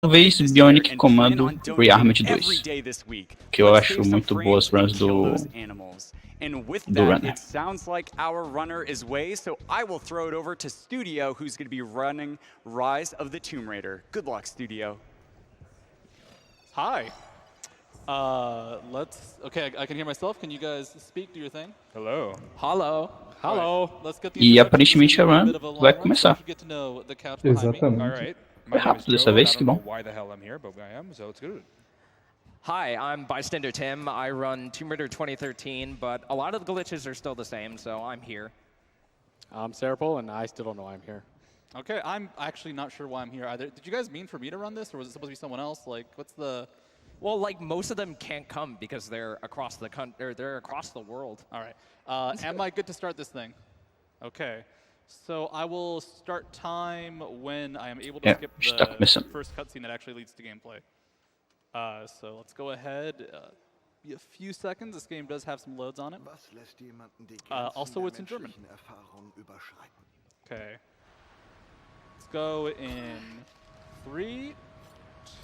Talvez Bionic Commando Rearmed 2, que eu acho muito boas runs do And with do that, runner. it sounds like our runner is Way, so I will throw it over to Studio, who's going to be running Rise of the Tomb Raider. Good luck, Studio. Hi. Okay, I can hear myself. Can you guys speak? Do your thing? Hello. Hello. Hello. Let's get the E aparentemente a run vai começar. All right. My Foi name is rápido dessa Joe, and vez, I que don't know bom. why the hell I'm here, but I am, so it's good. Hi, I'm Bystander Tim. I run Tomb Raider 2013, but a lot of the glitches are still the same, so I'm here. I'm Sarapol, and I still don't know why I'm here. Okay, I'm actually not sure why I'm here either. Did you guys mean for me to run this, or was it supposed to be someone else? Like, what's the... Well, like, most of them can't come because they're across the they're across the world. All right. Am I good to start this thing? Okay. So I will start time when I am able to skip está the começando. first cutscene that actually leads to gameplay. So let's go ahead. Be a few seconds. This game does have some loads on it. Also, it's in German. Okay. Let's go in 3,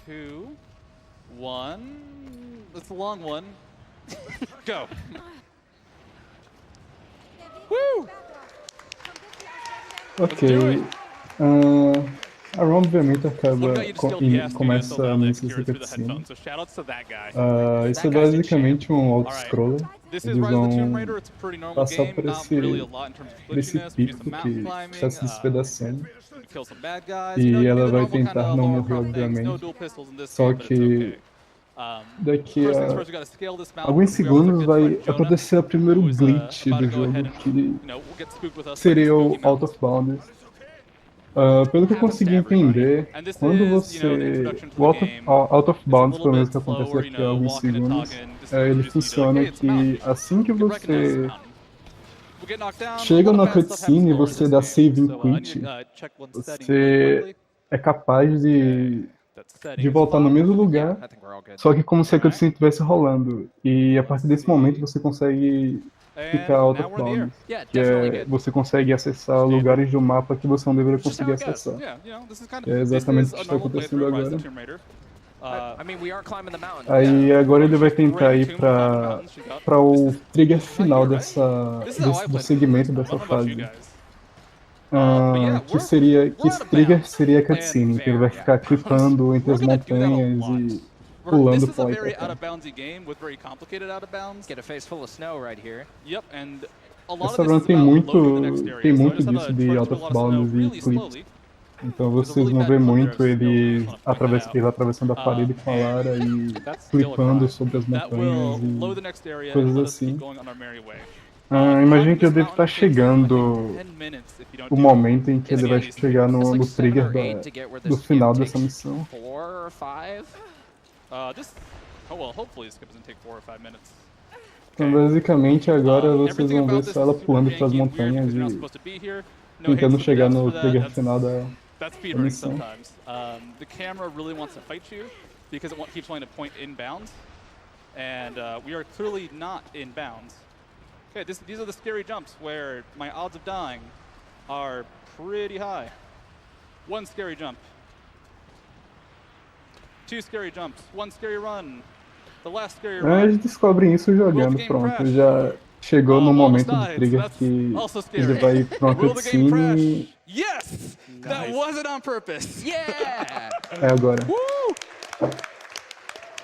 2, 1. It's a long one. Go. Woo! Ok. A ROM obviamente acaba e começa a música cutscene. Isso é basicamente um auto-scroller. Eles vão passar por esse pico que está se despedaçando. E ela vai tentar não morrer, obviamente. Só que daqui a alguns segundos vai acontecer o primeiro glitch do jogo, que seria o Out of Bounds. Pelo que eu consegui entender, quando você... O Out of Bounds, pelo menos que acontece daqui a alguns segundos, ele funciona que assim que você chega na cutscene e você dá save and quit, você é capaz de voltar no mesmo lugar, só que como se a cutscene estivesse rolando. E a partir desse momento você consegue ficar out of bounds, que é, você consegue acessar lugares do mapa que você não deveria conseguir acessar. É exatamente o que está acontecendo agora. Aí agora ele vai tentar ir para o trigger final do segmento dessa fase. Que esse trigger seria a cutscene, que ele vai ficar clipando entre as montanhas e pulando pra lá e pra cá. Essa run tem muito disso de out of bounds e clips. Então vocês vão ver muito ele atravessando a parede com a Lara e clipando sobre as montanhas e coisas assim. Imagino que eu devo estar chegando o momento em que ele vai chegar no trigger do final dessa missão. Então basicamente agora vocês vão ver só ela pulando pelas montanhas e tentando chegar no trigger final da missão. The camera really wants to fight you because it keeps wanting to point inbounds, and we are clearly not inbounds. Okay, these are the scary jumps where my odds of dying are pretty high. One scary jump. 2 scary jumps. 1 scary run. The last scary run. A gente descobre isso jogando, pronto. Já chegou no momento do trigger que ele vai ir pra uma cutscene. Yes! That wasn't on purpose! Yeah! É agora.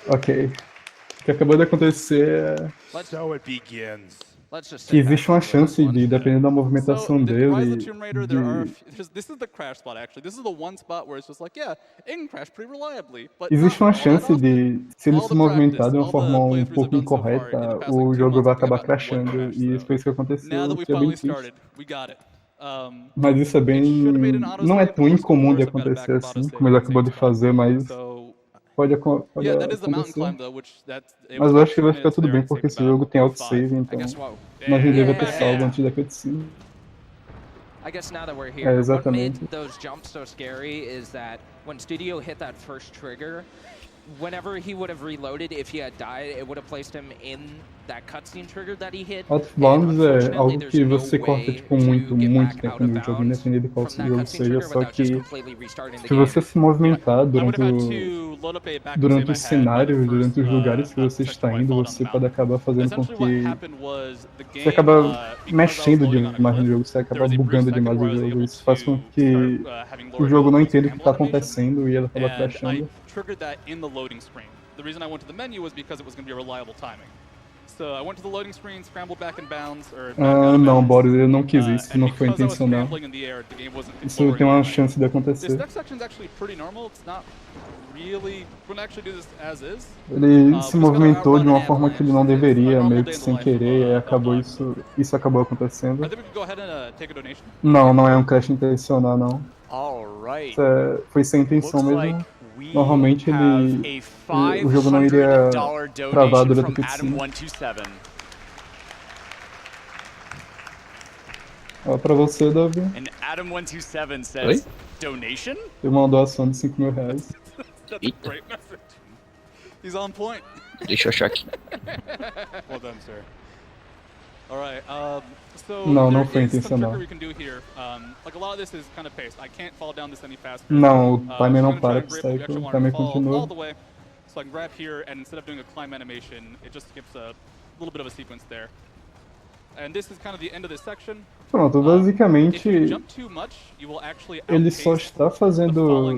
Ok. O que acabou de acontecer é... So it begins. Que existe uma chance de, dependendo da movimentação dele, existe uma chance de, se ele se movimentar de uma forma um pouco incorreta, o jogo vai acabar crashando, e isso foi isso que aconteceu, que é bem triste. Mas isso é bem... não é tão incomum de acontecer assim, como ele acabou de fazer, mas... Pode acontecer. Mas eu acho que vai ficar tudo bem porque esse jogo tem autosave, então nós não devemos ter salvo antes da cutscene. É, exatamente. whenever he would have reloaded, if he had died, it would have placed him in that cutscene trigger that he hit. Out-of-bounds é algo que você corta tipo muito tempo no jogo, independente de qual jogo seja, só que se você se movimentar durante os cenários, durante os lugares que você está indo, você pode acabar fazendo com que você acaba mexendo demais no jogo, você acaba bugando demais o jogo, isso faz com que o jogo não entenda o que está acontecendo e ele acaba crashando. Triggered that in the loading screen. The reason I went to the menu was because it was going to be a reliable timing. So I went to the loading screen, scrambled back in bounds, or não, Boris, eu não quis isso não foi intencional. Isso tem uma chance de acontecer. This next section is actually pretty normal. It's not really. We're gonna actually do this as is. Ele se movimentou de uma forma que ele não deveria, meio que sem querer, e acabou isso acabou acontecendo. Não, não é um crash intencional, não. Isso foi sem intenção mesmo. Normalmente o jogo não iria travar durante a cutscene. Ó, pra você, Davi. Adam127 donation? Tem uma doação de R$5.000. Eita. He's on point. Deixa eu achar aqui. Well done, sir. All right. So não foi intencional. Não, o timer não para pro cycle, o timer continua. So I can grab here, and instead of doing a climb animation, it just skips a little bit of a sequence there. And this is kind of the end of this section. Pronto, basicamente ele só está fazendo,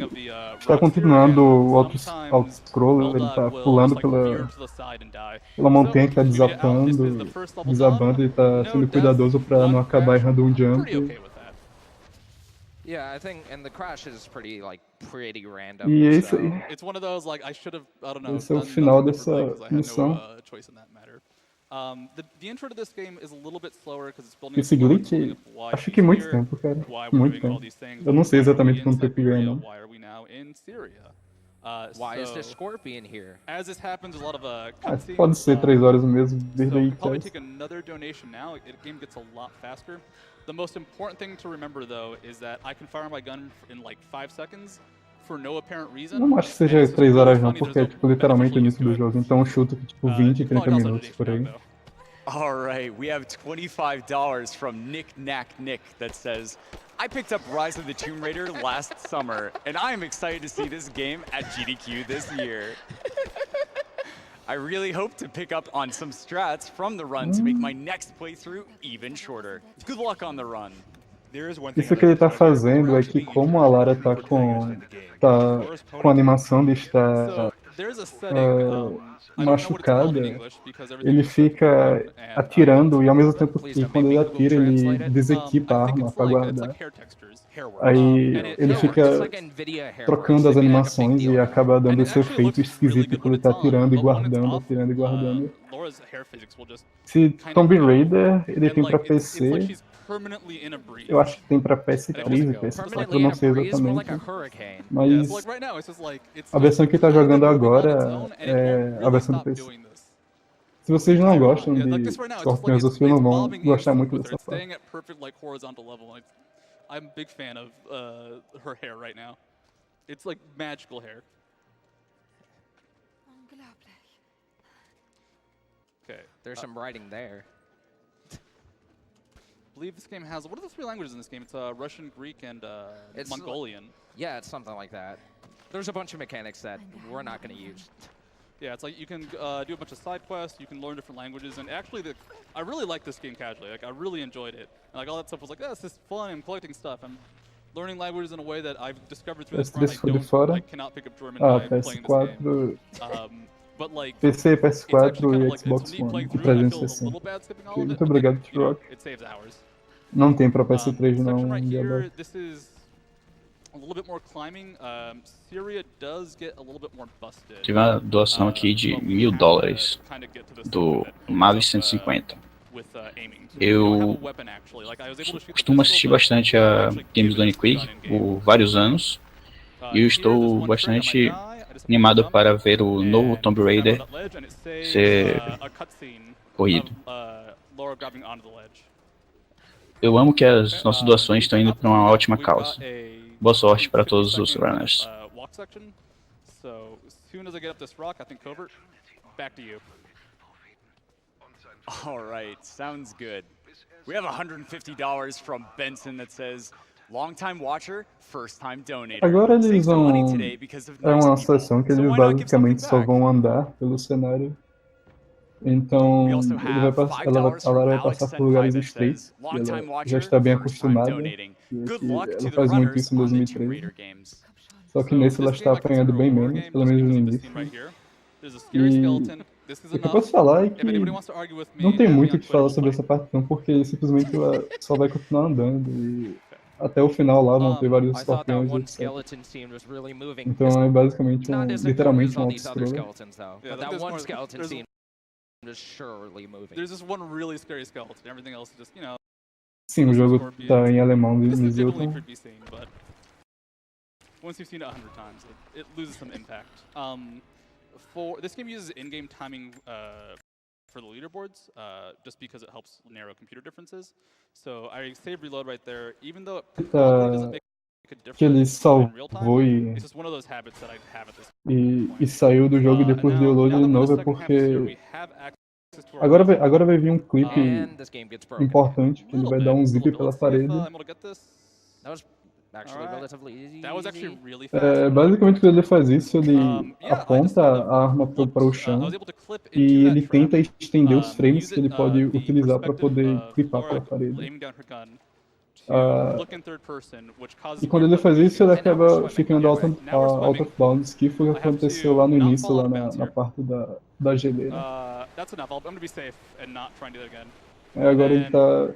está continuando o auto-scroller, ele está pulando pela montanha que está desabando e está sendo cuidadoso para não acabar errando um jump. Yeah, I think, and the crash is pretty random. E é isso aí. Esse é o final dessa missão. Esse glitch, acho que muito tempo, cara. Muito tempo. Eu não sei exatamente quanto tempo ganha, não. Why is the scorpion here? Pode ser 3 horas mesmo, desde aí. The most important thing to remember, though, is that I can fire my gun in like 5 seconds for no apparent reason. Não acho que seja 3 horas não, porque é tipo, literalmente o início do jogo. Então eu chuto que tipo 20, 30 minutos por aí. Alright, we have $25 from Nick Knack Nick that says, I picked up Rise of the Tomb Raider last summer, and I am excited to see this game at GDQ this year. I really hope to pick up on some strats from the run to make my next playthrough even shorter. Good luck on the run. Isso que ele tá fazendo é que como a Lara tá com a animação de estar machucada, ele fica atirando e ao mesmo tempo que quando ele atira ele desequipa a arma para guardar. Aí ele fica trocando as animações e acaba dando esse efeito esquisito quando ele tá atirando e guardando, atirando e guardando. Se Tomb Raider ele tem pra PC, eu acho que tem pra PS3 e PS4, eu não sei exatamente. Mas a versão que tá jogando agora é a versão do PC. Se vocês não gostam de Scorpions, vocês não vão gostar muito dessa parte. I'm a big fan of her hair right now. It's like magical hair. Okay. There's some writing there. I believe this game has, what are the 3 languages in this game? It's Russian, Greek, and Mongolian. Yeah, it's something like that. There's a bunch of mechanics that we're not going to use. Yeah, it's like you can do a bunch of side quests, you can learn different languages, and actually, I really like this game casually. Like, I really enjoyed it. And like all that stuff was like, oh, this is fun. I'm collecting stuff. I'm learning languages in a way that I've discovered through this run. I cannot pick up German by playing this game. But like, PC, PS4 e Xbox One, 360. Muito obrigado, T-Rock. Não tem pra PS3 não. This is a little bit more climbing. Syria does get a little bit more busted. Tive uma doação aqui de $1.000 do Mave 150. Eu costumo assistir bastante a games do Aniquick por vários anos e eu estou bastante animado para ver o novo Tomb Raider ser corrido. Eu amo que as nossas doações estão indo para uma ótima causa. Boa sorte para todos os runners. So as soon as I get up this rock, I think Covert, back to you. All right, sounds good. We have $150 from Benson that says, long-time watcher, first-time donator. Agora eles Saved some vão... money today because of É nice uma people. sessão que So eles why not give something basicamente só back? vão andar pelo cenário. Então, We also ele vai have passar, $5 a from Lara vai Alex passar por lugares Senpai that estreitos, says, e ela long-time já watcher, está bem first-time acostumada, donating. e Good que luck ela to the faz muito runners isso em on the 2013. Tomb Raider games. Só que nesse ela This está game I consider apanhando a bem war menos, game pelo just menos no because of this scene início. right here. There's a scary skeleton. This is O que eu enough. posso falar é If que anybody wants to argue with me, não tem add me muito on o que falar Twitter, sobre it's essa parte não, porque simplesmente ela só vai continuar andando e até o final lá vão ter vários I thought that escorpiões, one etc. skeleton scene was really moving. Então é basicamente Not as important as literalmente all um these other auto-scroller. skeletons, though. Yeah, But that there's one more- skeleton there's- scene was surely moving. There's this one really scary skeleton. Everything else is just, you know, Sim, o jogo scorpions. tá em alemão, This me is definitely a Zilton. creepy scene, but once you've seen it 100 times, it loses some impact. For this game uses in-game timing for the leaderboards, just because it helps narrow computer differences. So I save reload right there, even though it probably doesn't make a difference Que ele in real time. salvou It's just one of those habits that I have at this e saiu do jogo e depois deu load de novo, é porque agora vai vir um clipe And this game gets broken. importante, que ele vai dar um zip pela parede. I'm able to get this. That was actually Alright. relatively easy. That was actually really fast. É, basicamente quando ele faz isso, ele Yeah, I just aponta kind of a arma looked, para o I chão was able to clip into e that ele trap, tenta estender os frames use que ele it, pode the utilizar para perspective poder of clipar Laura pela parede. aiming down her gun to Ah, look in third person, which causes E quando my ele faz foot isso, ele to- acaba ficando out Now we're of swimming. bounds, que foi o que I have aconteceu to lá no not início, fall lá out of na bounds here. parte da geleira. That's enough. I'm gonna be safe and not try and do that again. Agora ele tá...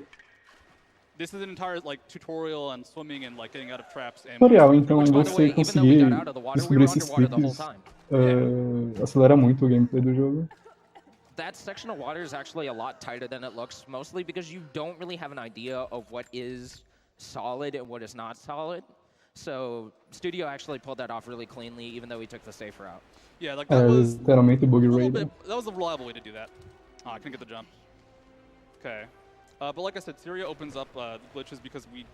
This is an entire like tutorial on swimming and like getting out of traps. And Tutorial, então Which, by the você way, even though we conseguir got out of the water, we descobrir were esses underwater the whole clipes time. acelera muito o gameplay do jogo. That section of water is actually a lot tighter than it looks, mostly because you don't really have an idea of what is solid and what is not solid. So Studio actually pulled that off really cleanly, even though we took the safe route. Yeah, like that was Literalmente bug a little raider. bit, that was a reliable way to do that. Oh, I couldn't get the jump. Okay. But like I said, Syria opens up the glitches because we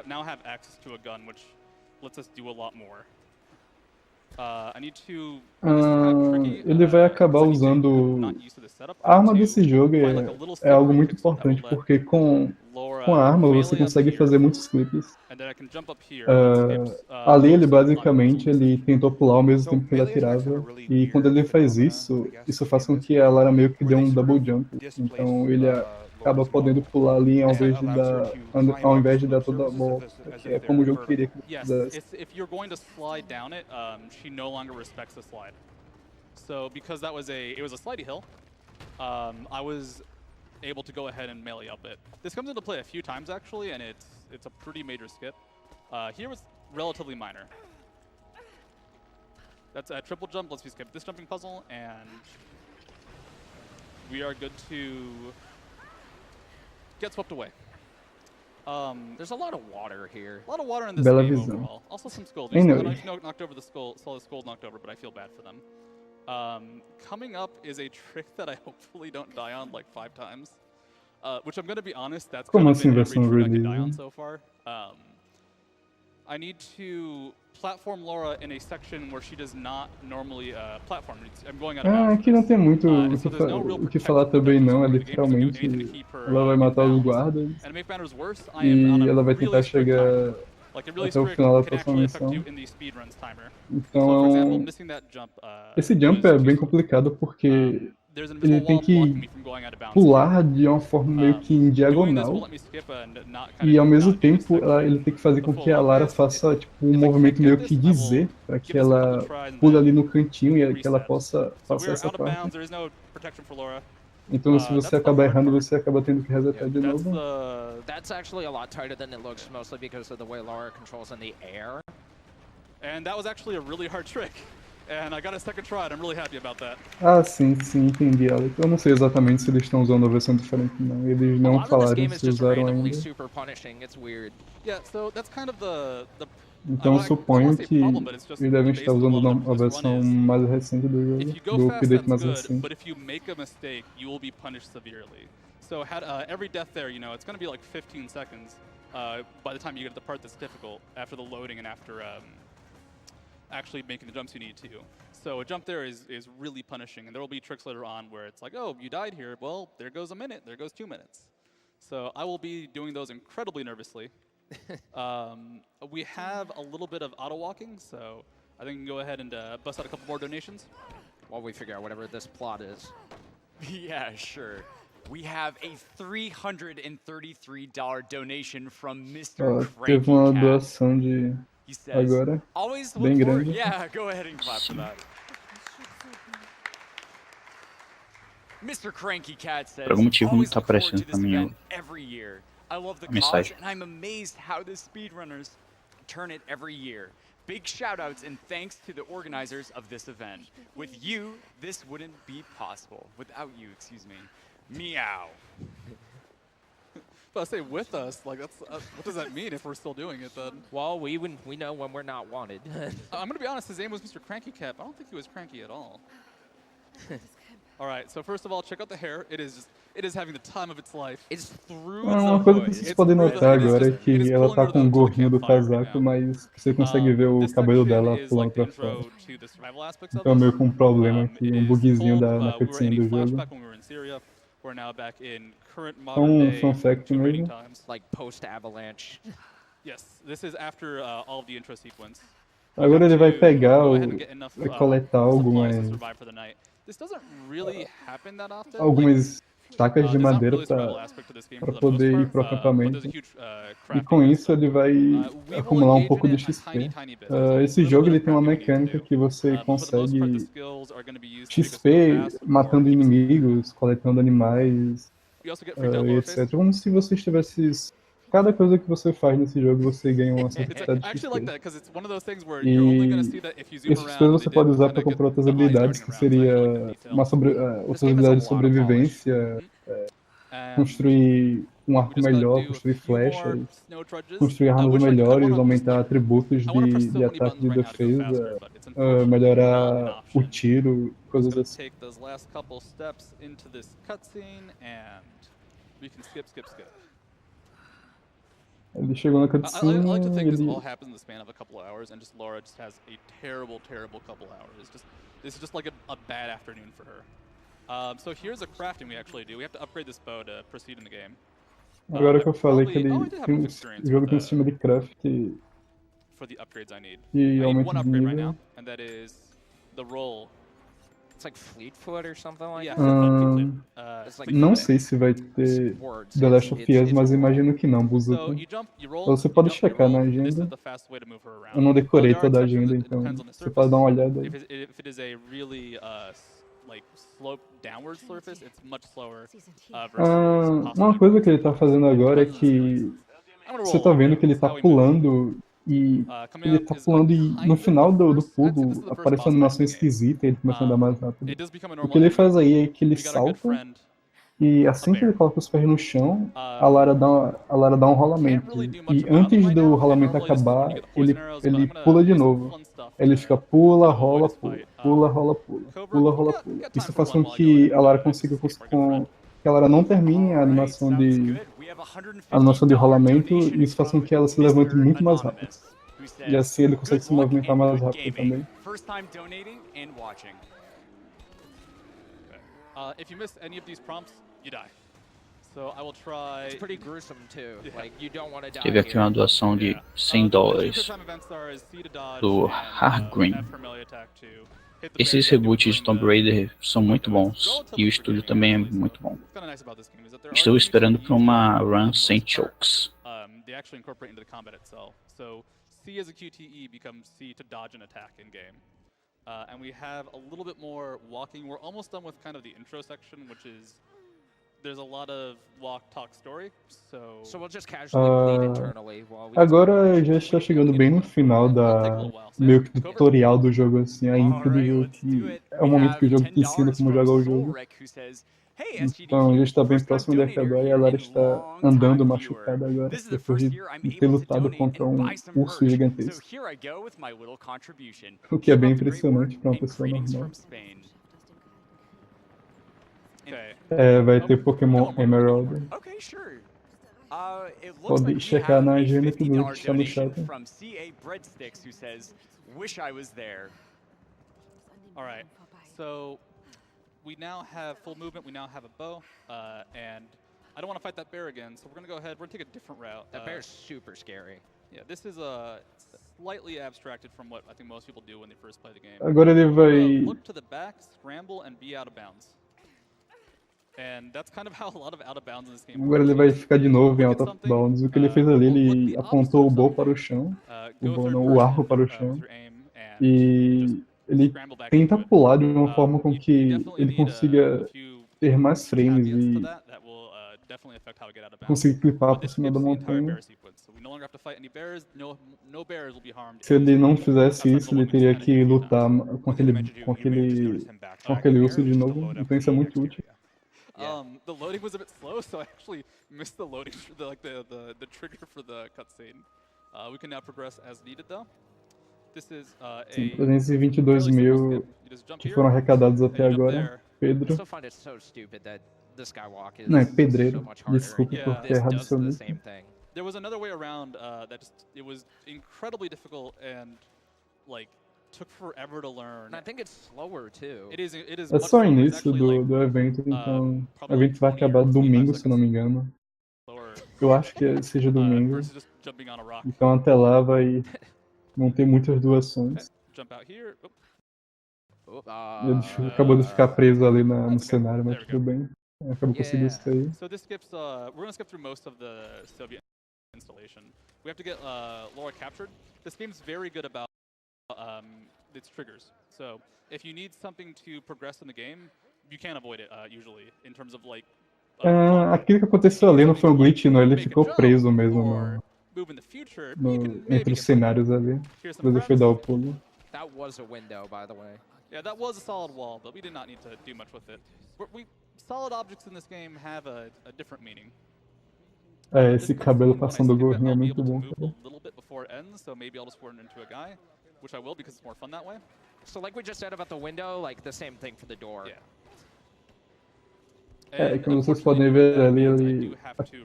now have access to a gun, which lets us do a lot more. I need to. This is kind of tricky, Ele vai acabar because I need to- usando... not used to this setup. A arma I need to desse jogo find, like, a little é algo sliver muito that will importante, let porque com Laura a arma você melee up consegue here, fazer muitos clipes. and then I can jump up here, and it skips, Ali ele most basicamente buttons. ele tentou pular ao mesmo tempo que ele atirava, e quando ele faz isso, isso faz com que a Lara meio que dê um double jump. Então ele acaba podendo pular ali ao invés de dar toda a volta, que é como o jogo queria que ele Yes, fizesse. if you're going to slide down it, she no longer respects the slide. So because that was it was a slidey hill, I was able to go ahead and melee up it. This comes into play a few times actually, and it's a pretty major skip. Here was relatively minor. That's a triple jump. Let's skip this jumping puzzle, and we are good to get swept away. There's a lot of water here. A lot of water in this Bela game visão. overall. Also some skulls. Anyway. I know knocked over the skull, saw the skull knocked over, but I feel bad for them. Coming up is a trick that I hopefully don't die on like 5 times. Which I'm gonna be honest, that's Como kind of assim been every versão trick I could die on release? so far. I need to platform Laura in a section where she does not normally platform. I'm going out of bounds. Aqui não tem muito So there's no real o que falar protection também não, é for the game, so you literalmente need to keep her, ela vai matar os in bounds. guardas And to make matters worse, I am on e a ela vai really tentar strict chegar timer. Like a really até o strict final da can próxima actually affect missão. you in the speedruns timer. So for example, Então, missing that jump. esse jump was é bem too- complicado porque There's an ele invisible tem wall blocking que me from going out of bounds. pular de uma forma meio que em Doing this will diagonal let me skip and not e kind ao of mesmo not do this tempo section. ele tem que fazer com The que a full Lara loop is, faça tipo um if I movimento can't meio get que this, I will dizer para que give this a couple ela tries and pule then ali no cantinho e que ela reset. possa So passar we're essa out of bounds. parte. There is no protection for Laura. Então se That's você the acabar hard errando, part. você acaba tendo que resetar de That's novo. the That's actually a lot tighter than it looks, mostly because of the way Laura controls in the air. and that was actually a really hard trick. And I got a second try, and I'm really happy about that. Ah, sim, entendi, Alex. Eu não sei exatamente se eles estão usando a versão diferente, não. Eles A não lot of this falaram game is se just usaram randomly ainda. super punishing. It's weird. Yeah, so that's kind of the Então I don't suponho wanna say que problem, but it's just eles devem the estar base usando level of a this versão run is, mais recente do if jogo, you go do fast, update that's mais good, recente. but if you make a mistake, you will be punished severely. So every death there, you know, it's going to be like 15 seconds by the time you get to the part that's difficult after the loading and after actually making the jumps you need to. So a jump there is really punishing, and there will be tricks later on where it's like, oh, you died here, well, there goes a minute, there goes 2 minutes. So I will be doing those incredibly nervously. We have a little bit of auto-walking, so I think we can go ahead and bust out a couple more donations. While we figure out whatever this plot is. Yeah, sure. We have a $333 donation from Mr. Teve uma Cranky Cat. doação de He says, agora, always bem look forward. grande. Yeah, go ahead and clap for that. Mr. Cranky Cat says, Por algum motivo não always tá look forward to aparecendo this pra mim event every year. I love the a cause, mensagem. and I'm amazed how the speedrunners turn it every year. Big shout-outs and thanks to the organizers of this event. With you, this wouldn't be possible. Without you, excuse me. Meow. But I say with us, like that's what does that mean if we're still doing it then? Well, we know when we're not wanted. I'm gonna be honest, his name was Mr. Cranky Cat. I don't think he was cranky at all. All right, so first of all, check out the hair. It is having the time of its life. It's through Uma the coisa hood. que vocês podem notar agora é que ela tá com o gorrinho do casaco, mas você consegue ver o cabelo dela pulando pra fora. Então é meio que um problema aqui, um bugzinho na cutscene do jogo. Um fun fact mesmo. Like post-avalanche. Yes, this is after all of the intro sequence. Agora ele vai pegar, vai coletar algumas estacas de madeira para poder ir pro acampamento. E com isso ele vai acumular um pouco de XP. Esse jogo ele tem uma mecânica que você consegue XP matando inimigos, coletando animais, etc. Como se você estivesse... Cada coisa que você faz nesse jogo, você ganha uma certa de XP. E esses coisas você pode usar para comprar outras habilidades, que seria outras habilidades de sobrevivência, construir um arco melhor, construir flechas, construir armas melhores, aumentar atributos de ataque e de defesa, melhorar o tiro, coisas assim. Ele chegou na cutscene. I like to think this all happens in the span of a couple of hours, and just Laura just has a terrible, terrible couple of hours. This is just like a bad afternoon for her. So here's a crafting we actually do. We have to upgrade this bow to proceed in the game. Agora que eu falei que o jogo tem um sistema de craft for the upgrades I need. E I need one aumento de upgrade right nível. now, and that is the roll. It's like Fleetfoot or something like Yeah, that. it's like Não sei se vai ter The Last of Us, mas imagino que não, So Buzuki. you jump, you roll, Você you pode jump, you checar na roll. This is agenda. the fast way to move her around. Eu não decorei There are toda a exceptions, agenda, it então depends on the você pode dar uma surface. olhada aí. If it is a really like slope downward surface, it's much slower versus Uma coisa que ele tá fazendo agora é que você tá vendo que ele tá pulando e ele tá pulando e no final do pulo aparece uma animação esquisita e ele começa a andar mais rápido. It does become a O normal que ele habit. faz aí é que ele We got a good salta friend. e assim que ele coloca os pés no chão, a Lara dá um rolamento. E antes do rolamento acabar, ele pula de novo. Ele fica pula, rola, pula, pula, rola, pula, pula, rola, pula. Isso faz com que a Lara consiga que a Lara não termine a animação de rolamento e isso faz com que ela se levante muito mais rápido. E assim ele consegue se movimentar mais rápido também. First time donating and watching. If you miss any of these prompts, you die. So I will try. It's pretty gruesome too. Like you don't want to die. Teve aqui uma doação de $100 do Hargreen. Esses reboots de Tomb Raider são muito bons e o estúdio também é muito bom. Estou esperando por uma run sem chokes. They actually incorporate into the combat itself. So C as a QTE becomes C to dodge an attack in game. And we have a little bit more walking. We're almost done with kind of the intro section, which is there's a lot of walk, talk, story. So we'll just casually bleed internally while we Agora já está chegando bem no final da meio que do tutorial do jogo, assim, a intro do jogo, que é o momento que o jogo te ensina como jogar o jogo. Então já está bem próximo de acabar e a Lara está andando machucada agora, depois de ter lutado contra um urso gigantesco. O que é bem impressionante para uma pessoa normal. Vai ter Pokémon Emerald. Pode checar na agenda que o grupo está no chat. Wish I was there. All right, so we now have full movement. We now have a bow, and I don't want to fight that bear again. So we're gonna go ahead. We're gonna take a different route. That bear's super scary. Yeah, this is slightly abstracted from what I think most people do when they first play the game. Agora ele vai... Look to the back, scramble, and be out of bounds. And that's kind of how a lot of out of bounds in this game. Agora ele vai ficar de novo em out of bounds. O que ele fez ali, ele apontou o bow para o chão, o arco para o chão, e ele tenta pular de uma forma com que ele consiga ter mais frames e conseguir clipar por cima da montanha. Se ele não fizesse isso, ele teria que lutar com aquele urso de novo, então isso é muito útil. The loading was a bit slow, so I actually missed the loading, the trigger for the cutscene. We can now progress as needed, though. This is Sim, 322 mil que foram arrecadados até agora. Pedro. Não, é pedreiro. Desculpe por ter errado seu nome. There was another way around that it was incredibly difficult and like took forever to learn. And I think it's slower too. It is É só o início do evento, então o evento vai acabar domingo, se não me engano. Eu acho que seja domingo. Então até lá vão ter muitas doações. Ele acabou de ficar preso ali no cenário, mas tudo bem. Acabou conseguindo sair. So this skips, we're going to skip through most of the Soviet installation. We have to get Laura captured. This game's very good about its triggers. So if you need something to progress in the game, you can't avoid it usually in terms of like. Aquilo que aconteceu ali não foi um glitch, não. Ele ficou preso mesmo entre os cenários ali. Depois ele foi dar o pulo. That was a window, by the way. Yeah, that was a solid wall, but we did not need to do much with it. Solid objects in this game have a different meaning. Esse cabelo passando o gorrinho é muito bom. So maybe I'll just turn into a guy, which I will because it's more fun that way. So like we just said about the window, like the same thing for the door. Yeah. Como vocês podem ver ali, ele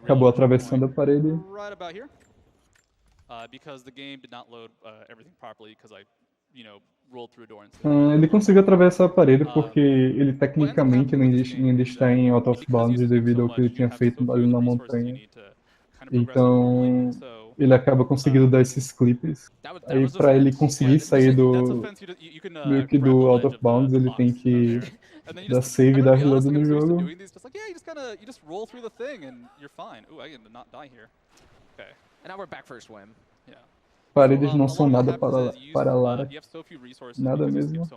acabou atravessando a parede. Right about here. Because the game did not load everything properly because I, rolled through a door and ele conseguiu atravessar a parede porque ele tecnicamente ainda está em out of bounds devido ao que ele tinha feito ali na montanha. Então ele acaba conseguindo dar esses clips. Aí para ele conseguir sair meio que do out of bounds, ele tem que dar save e dar reload no jogo. Paredes não são nada para Lara. Nada mesmo.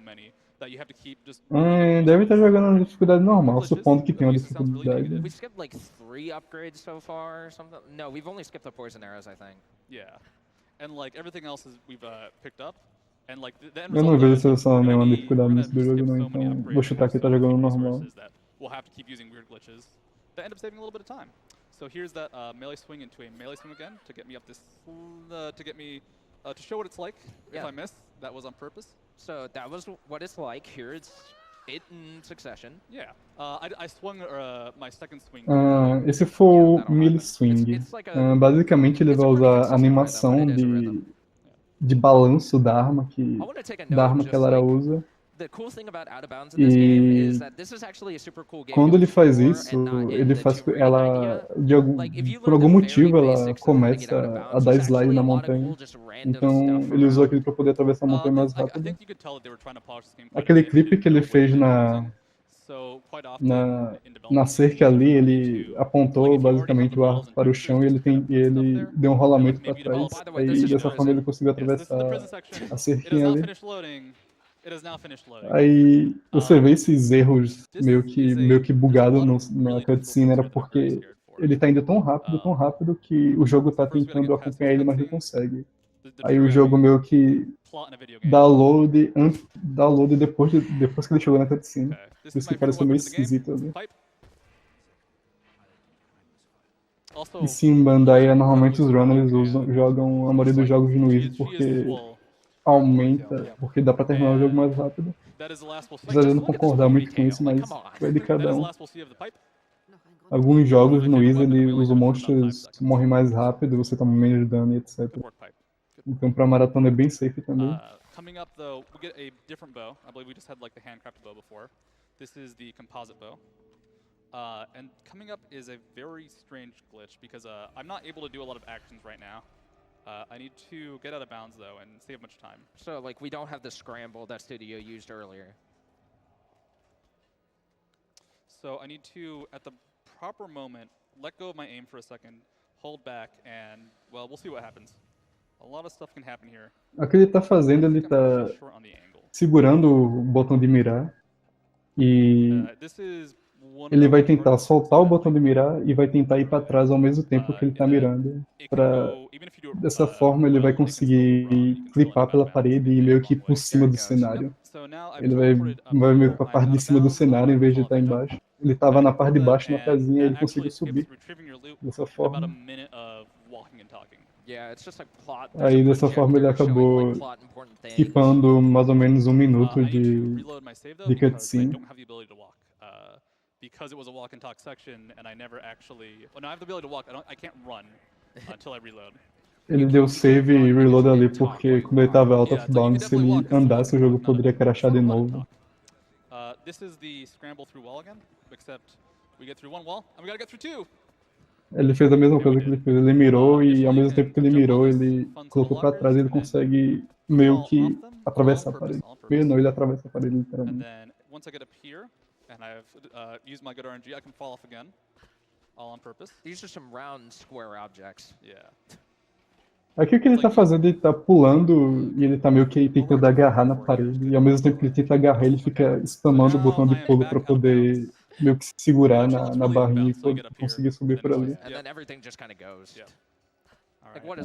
Deve estar jogando na dificuldade normal, supondo que tenha uma dificuldade. We skipped like 3 upgrades so far or something. No, we've only skipped the poison arrows, I think. Yeah. And like everything else we've picked up. And like eu não vejo solução nenhuma dificuldade nesse jogo não, então vou chutar que tá jogando normal. We'll have to keep using weird glitches that end up saving a little bit of time. So here's that melee swing into a melee swing again to get me up this, to show what it's like if I miss. That was on purpose. So that was what it's like. Here it's it in succession. Yeah. I swung my second swing. Esse foi o melee swing. Basicamente ele vai usar a animação de balanço da arma que a Lara usa. E quando ele faz isso, ele faz ela, por algum motivo, ela começa a dar slide na montanha. Então ele usou aquilo para poder atravessar a montanha mais rápido. Aquele clipe que ele fez na cerca ali, ele apontou basicamente o arco para o chão e ele deu um rolamento para trás. Aí dessa forma ele conseguiu atravessar a cerquinha ali. Aí você vê esses erros meio que bugados na cutscene, era porque ele tá indo tão rápido que o jogo tá tentando acompanhar ele, mas não consegue. Aí o jogo meio que dá load depois que ele chegou na cutscene. Por isso que parece meio esquisito ali. E sim, Bandai, normalmente os runners jogam a maioria dos jogos no Easy porque porque dá pra terminar o jogo mais rápido. Apesar de eu não concordar muito com isso, mas vai de cada um. Alguns jogos no Easy, os monstros morrem mais rápido, você toma menos dano e etc. Então pra maratona é bem safe também. Coming up, though, we get a different bow. I believe we just had like the handcrafted bow before. This is the composite bow. And coming up is a very strange glitch because I'm not able to do a lot of actions right now. I need to get out of bounds, though, and save much time. So, like, we don't have the scramble that Studio used earlier. So I need to, at the proper moment, let go of my aim for a second, hold back, and, well, we'll see what happens. A lot of stuff can happen here. O que ele tá fazendo, ele tá segurando o botão de mirar e ele vai tentar soltar o botão de mirar e vai tentar ir para trás ao mesmo tempo que ele tá mirando. Dessa forma ele vai conseguir flipar pela parede e meio que ir por cima do cenário. Ele vai meio que para a parte de cima do cenário em vez de estar embaixo. Ele estava na parte de baixo na casinha e ele conseguiu subir dessa forma. Aí dessa forma ele acabou skipando mais ou menos 1 minuto de cutscene. Because it was a walk and talk section and I never actually, well, no, I have the ability to walk, I can't run until I reload. Ele deu save e reload ali porque como ele estava out of bounds, se ele andasse o jogo poderia crashar de novo. This is the scramble through wall again, except we get through one wall and we gotta get through two. Ele fez a mesma coisa que ele fez, ele mirou e ao mesmo tempo que ele mirou, ele colocou pra trás e ele consegue meio que atravessar a parede. Meio não, ele atravessa a parede literalmente. Once I get up here and I've used my good RNG, I can fall off again, all on purpose. These are some round square objects. Yeah. Aqui o que ele tá fazendo, ele tá pulando e ele tá meio que tentando agarrar na parede. E ao mesmo tempo que ele tenta agarrar, ele fica spamando o botão de pulo pra poder meio que se segurar na barrinha e conseguir subir por ali.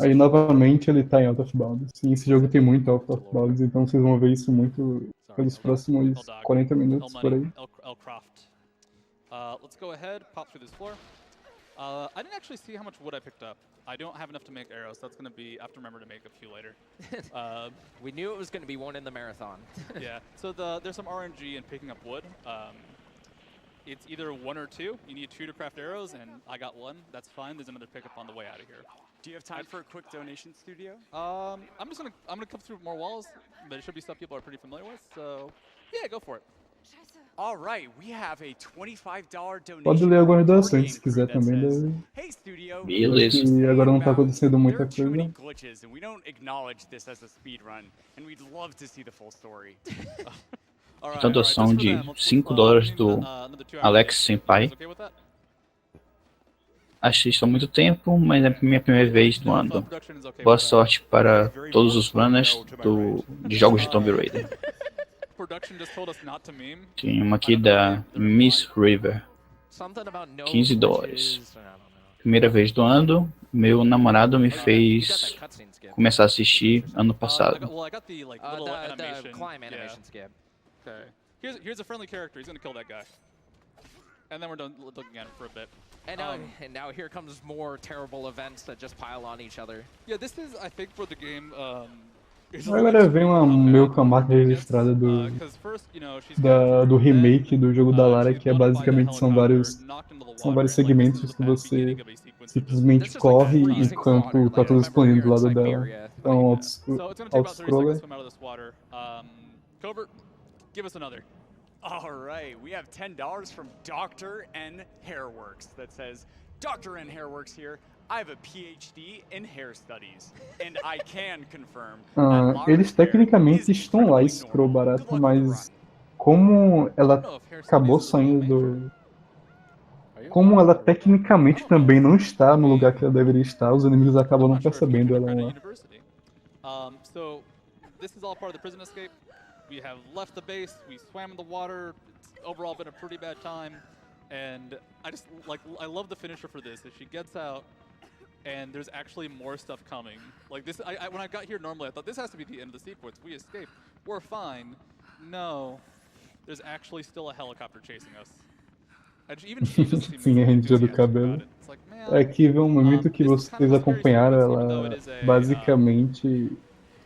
Aí novamente ele tá em out of bounds. Sim, esse jogo tem muito out of bounds, então vocês vão ver isso muito pelos próximos 40 minutos por aí. Let's go ahead, pop through this floor. I didn't actually see how much wood I picked up. I don't have enough to make arrows, so that's going to be, I have to remember to make a few later. We knew it was going to be one in the marathon. Yeah, so there's some RNG in picking up wood. It's either 1 or 2. You need 2 to craft arrows, and I got 1. That's fine. There's another pickup on the way out of here. Do you have time for a quick donation, Studio? I'm gonna come through more walls, but it should be stuff people are pretty familiar with. So yeah, go for it. All right, we have a $25 donation. Pode ler algumas doações se quiser também. Hey Studio. Beleza. E agora não tá acontecendo muita coisa. Glitches, and we don't acknowledge this as a speedrun, and we'd love to see the full story. Então, doação de $5 do Alex Senpai. Achei isso há muito tempo, mas é a minha primeira vez doando. Boa sorte para todos os runners de jogos de Tomb Raider. Tem uma aqui da Miss River. $15. Primeira vez doando. Meu namorado me fez começar a assistir ano passado. Okay. Here's a friendly character. He's gonna kill that guy. And then we're done looking at it for a bit. And now here comes more terrible events that just pile on each other. Yeah, this is, I think, for the game. Agora vem meio com a marca registrada do remake do jogo da Lara, que é basicamente são vários segmentos que você simplesmente corre enquanto tá tudo explodindo do lado dela. Então, auto-scroller. Covert, give us another. All right, we have $10 from Dr. N Hairworks that says, Dr. N Hairworks here. I have a PhD in hair studies, and I can confirm. Eles tecnicamente estão lá, Scroll Barata, mas como ela acabou saindo como ela tecnicamente também não está no lugar que ela deveria estar, os inimigos acabam não percebendo ela lá. So this is all part of the prison escape. We have left the base, we swam in the water, it's overall been a pretty bad time, and I love the finisher for this. If she gets out, and there's actually more stuff coming. Like this, when I got here normally, I thought this has to be the end of the sequence. We escaped, we're fine. No, there's actually still a helicopter chasing us. Sim, a gente do cabelo. Aqui vem um momento que vocês acompanharam ela basicamente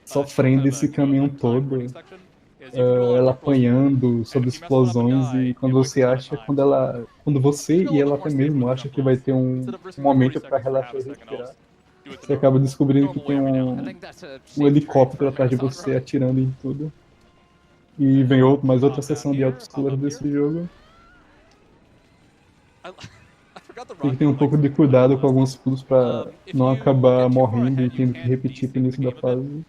sofrendo esse caminho todo. Ela apanhando sob explosões e quando você acha, quando você e ela até mesmo acha que vai ter um momento para relaxar e respirar, você acaba descobrindo que tem I think that's a um safe trade helicóptero for a atrás de marathon você run. atirando em tudo. E vem mais outra sessão de autoescola desse jogo. I forgot the Tem que rocket, ter um like, pouco de super cuidado little com alguns pulos pra if não you acabar get too far morrendo e ahead, you tendo que can repetir pro desync the início da game a bit. fase.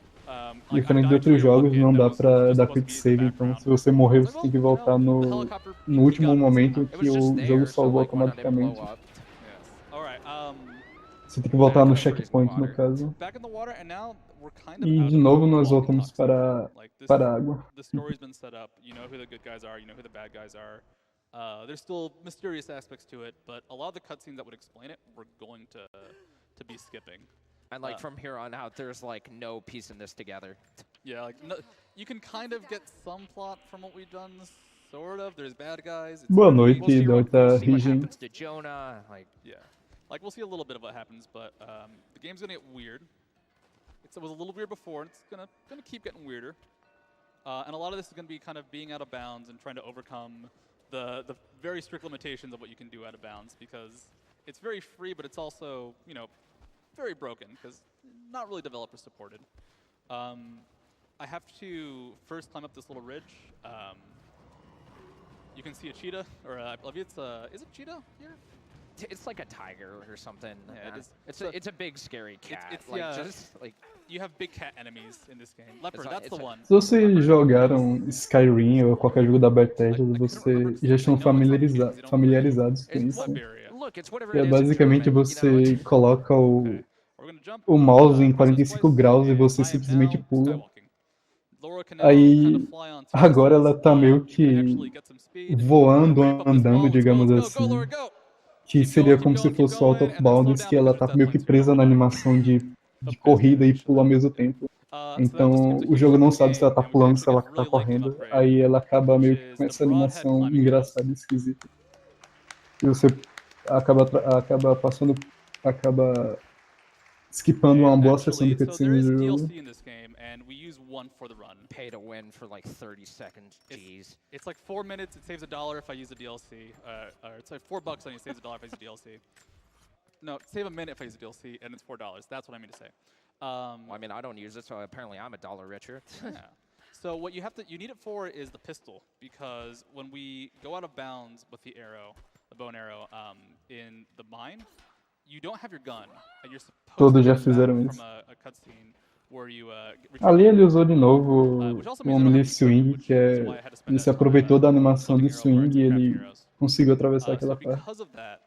Like, I Diferente de died to outros a jogos, rocket não that dá was pra just dar supposed to quick be in the save, então background. se você morrer I was você like, tem que well, you voltar know, the no helicopter, no we último got this momento somehow. em It que was just o there, jogo so salvou like why not it blow automaticamente. up? Yes. All right. Você tem que voltar no Back over to the checkpoint, no water. caso. Back in the water, and now we're kind of E out de of novo nós walkie voltamos talks. Like this, para a água. the story's been set up. You know who the good guys are. You know who the bad guys are. There's still mysterious aspects to it, but a lot of the cutscenes that would explain it, we're going to be skipping. And like from here on out, there's like no piecing this together. Yeah, like no, you can kind of get some plot from what we've done, sort of. There's bad guys. It's Boa pretty- noite, We'll see, da we'll outra see what Rigin. happens to Jonah. Like, Yeah, like we'll see a little bit of what happens, but the game's gonna get weird. It was a little weird before, and it's gonna keep getting weirder. And a lot of this is gonna be kind of being out of bounds and trying to overcome the very strict limitations of what you can do out of bounds, because it's very free, but it's also, you know, very broken because not really developer supported. I have to first climb up this little ridge. You can see a cheetah, or I believe it's is it cheetah here? it's like a tiger or something. Yeah, it is. It's a big scary cat. it's- like yeah. just like You have big cat enemies in this game. Leopard, not- that's the it's a- one. Se vocês jogaram Skyrim ou qualquer jogo da Bethesda, vocês já estão familiarizados com isso. Siberia. look, it's whatever Que é it is in basicamente German, you know, você it's- coloca We're gonna jump. o mouse em press this 45 place, graus e and você I am simplesmente now pula. skywalking. Laura can now Aí, kind of fly on two agora axes. ela tá meio You can que actually get some speed. voando, Ramp up this andando, wall. Let's go, digamos let's go, assim. Laura, go. Que Keep seria going, como keep se going, keep fosse o Out going, of and then slow Bounds, down que ela because tá there's meio que death points, presa so na you don't animação de Of course, corrida e there's pula ao shit. mesmo tempo. So that Então just gives a o jogo não huge sabe se ela tá game, and we pulando, can se ela actually tá get really late game correndo. upgrade, Aí ela acaba meio which que is com the essa broadhead animação climbing engraçada, esquisita. E você acaba passando, acaba skippando uma And boa sessão actually, de so there cutscenes is do jogo. DLC in this game, and we use one for the run. pay to win for like 30 seconds. Jeez. It's like 4 minutes. It saves $1 if I use the DLC. Or it's like $4 and it saves $1 if I use the DLC. No, save a minute if I use the DLC, and it's $4. That's what I mean to say. Well, I mean, I don't use it, so apparently I'm $1 richer. Yeah. So what you need it for is the pistol, because when we go out of bounds with the arrow, the bow and arrow, in the mine, you don't have your gun, and you're supposed Todos to já get fizeram back isso. from a cutscene where you Ali ele usou de novo which also o means I don't mini have any swing, equipment, que which é is why I had to spend ele that se time, aproveitou da animação cooking do arrow swing parts e and ele crafting arrows. conseguiu atravessar So aquela parte. because of that,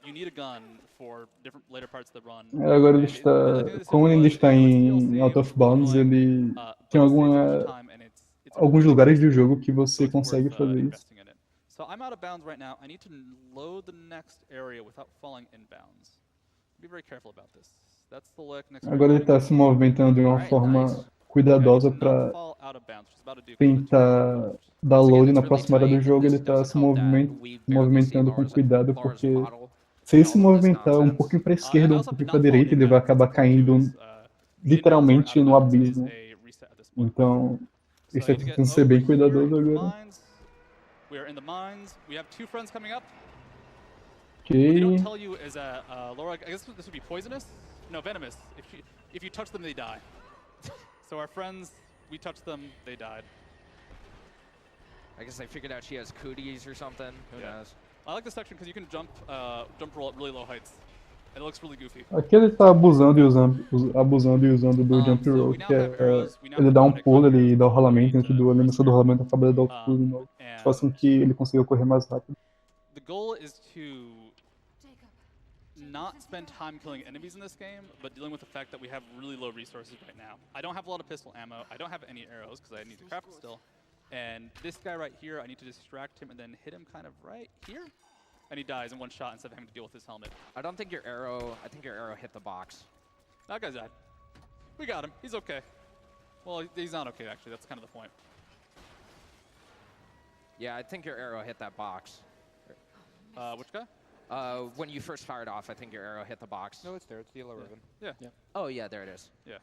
you need a gun for different later parts of the run. Agora ele And está, I think the decision como ele ainda was, está hey, let's em DLC, Out of we're Bounds, going, ele but tem it saves a bunch of time, and it's a alguns really lugares good do jogo que so você it's consegue worth, fazer isso. investing in it. So I'm out of bounds right now. I need to load the next area without falling in bounds. Be very careful about this. That's the next Agora ele está se movimentando de uma Alright, forma nice. cuidadosa not para fall out of bounds, which is about to do tentar dar Once again, load it's na really próxima área do tight, and jogo. this Ele está doesn't se help that we barely movimentando see com Laura's cuidado, Laura's porque model se ele and se all of this movimentar um nonsense. pouquinho para a esquerda, um also pouquinho not para a fall direita, ele in vai bounds. acabar What's important caindo to do is, in bounds or literalmente out of no bounds is abismo. a reset at this point. Então, ele So está I need to get tentando ser over bem here cuidadoso into the agora. mines. We are in the mines. We have 2 friends coming up. What Ok. they don't tell you is that Laura, I guess this would be poisonous? No, venomous. If you touch them, they die. So our friends, we touched them, they died. I guess they figured out she has cooties or something. Who Yeah. knows? I like this section because you can jump roll at really low heights. And it looks really goofy. Aqui ele está abusando e usando do jump So roll, we now que have arrows, we now ele have dá um robotic pulo, arrows, ele dá o we rolamento need dentro to do animação do press rolamento, acaba de dar o pulo de novo. and Faça com que ele consiga correr mais rápido. the goal is to not spend time killing enemies in this game, but dealing with the fact that we have really low resources right now. I don't have a lot of pistol ammo. I don't have any arrows because I need to craft it still. And this guy right here, I need to distract him and then hit him kind of right here. And he dies in one shot instead of having to deal with his helmet. I don't think your arrow. I think your arrow hit the box. That guy died. We got him. He's okay. Well, he's not okay, actually. That's kind of the point. Yeah, I think your arrow hit that box. Which guy? When you first fired off, I think your arrow hit the box. No, it's there. It's the yellow ribbon. Yeah. Oh yeah, there it is. Yeah.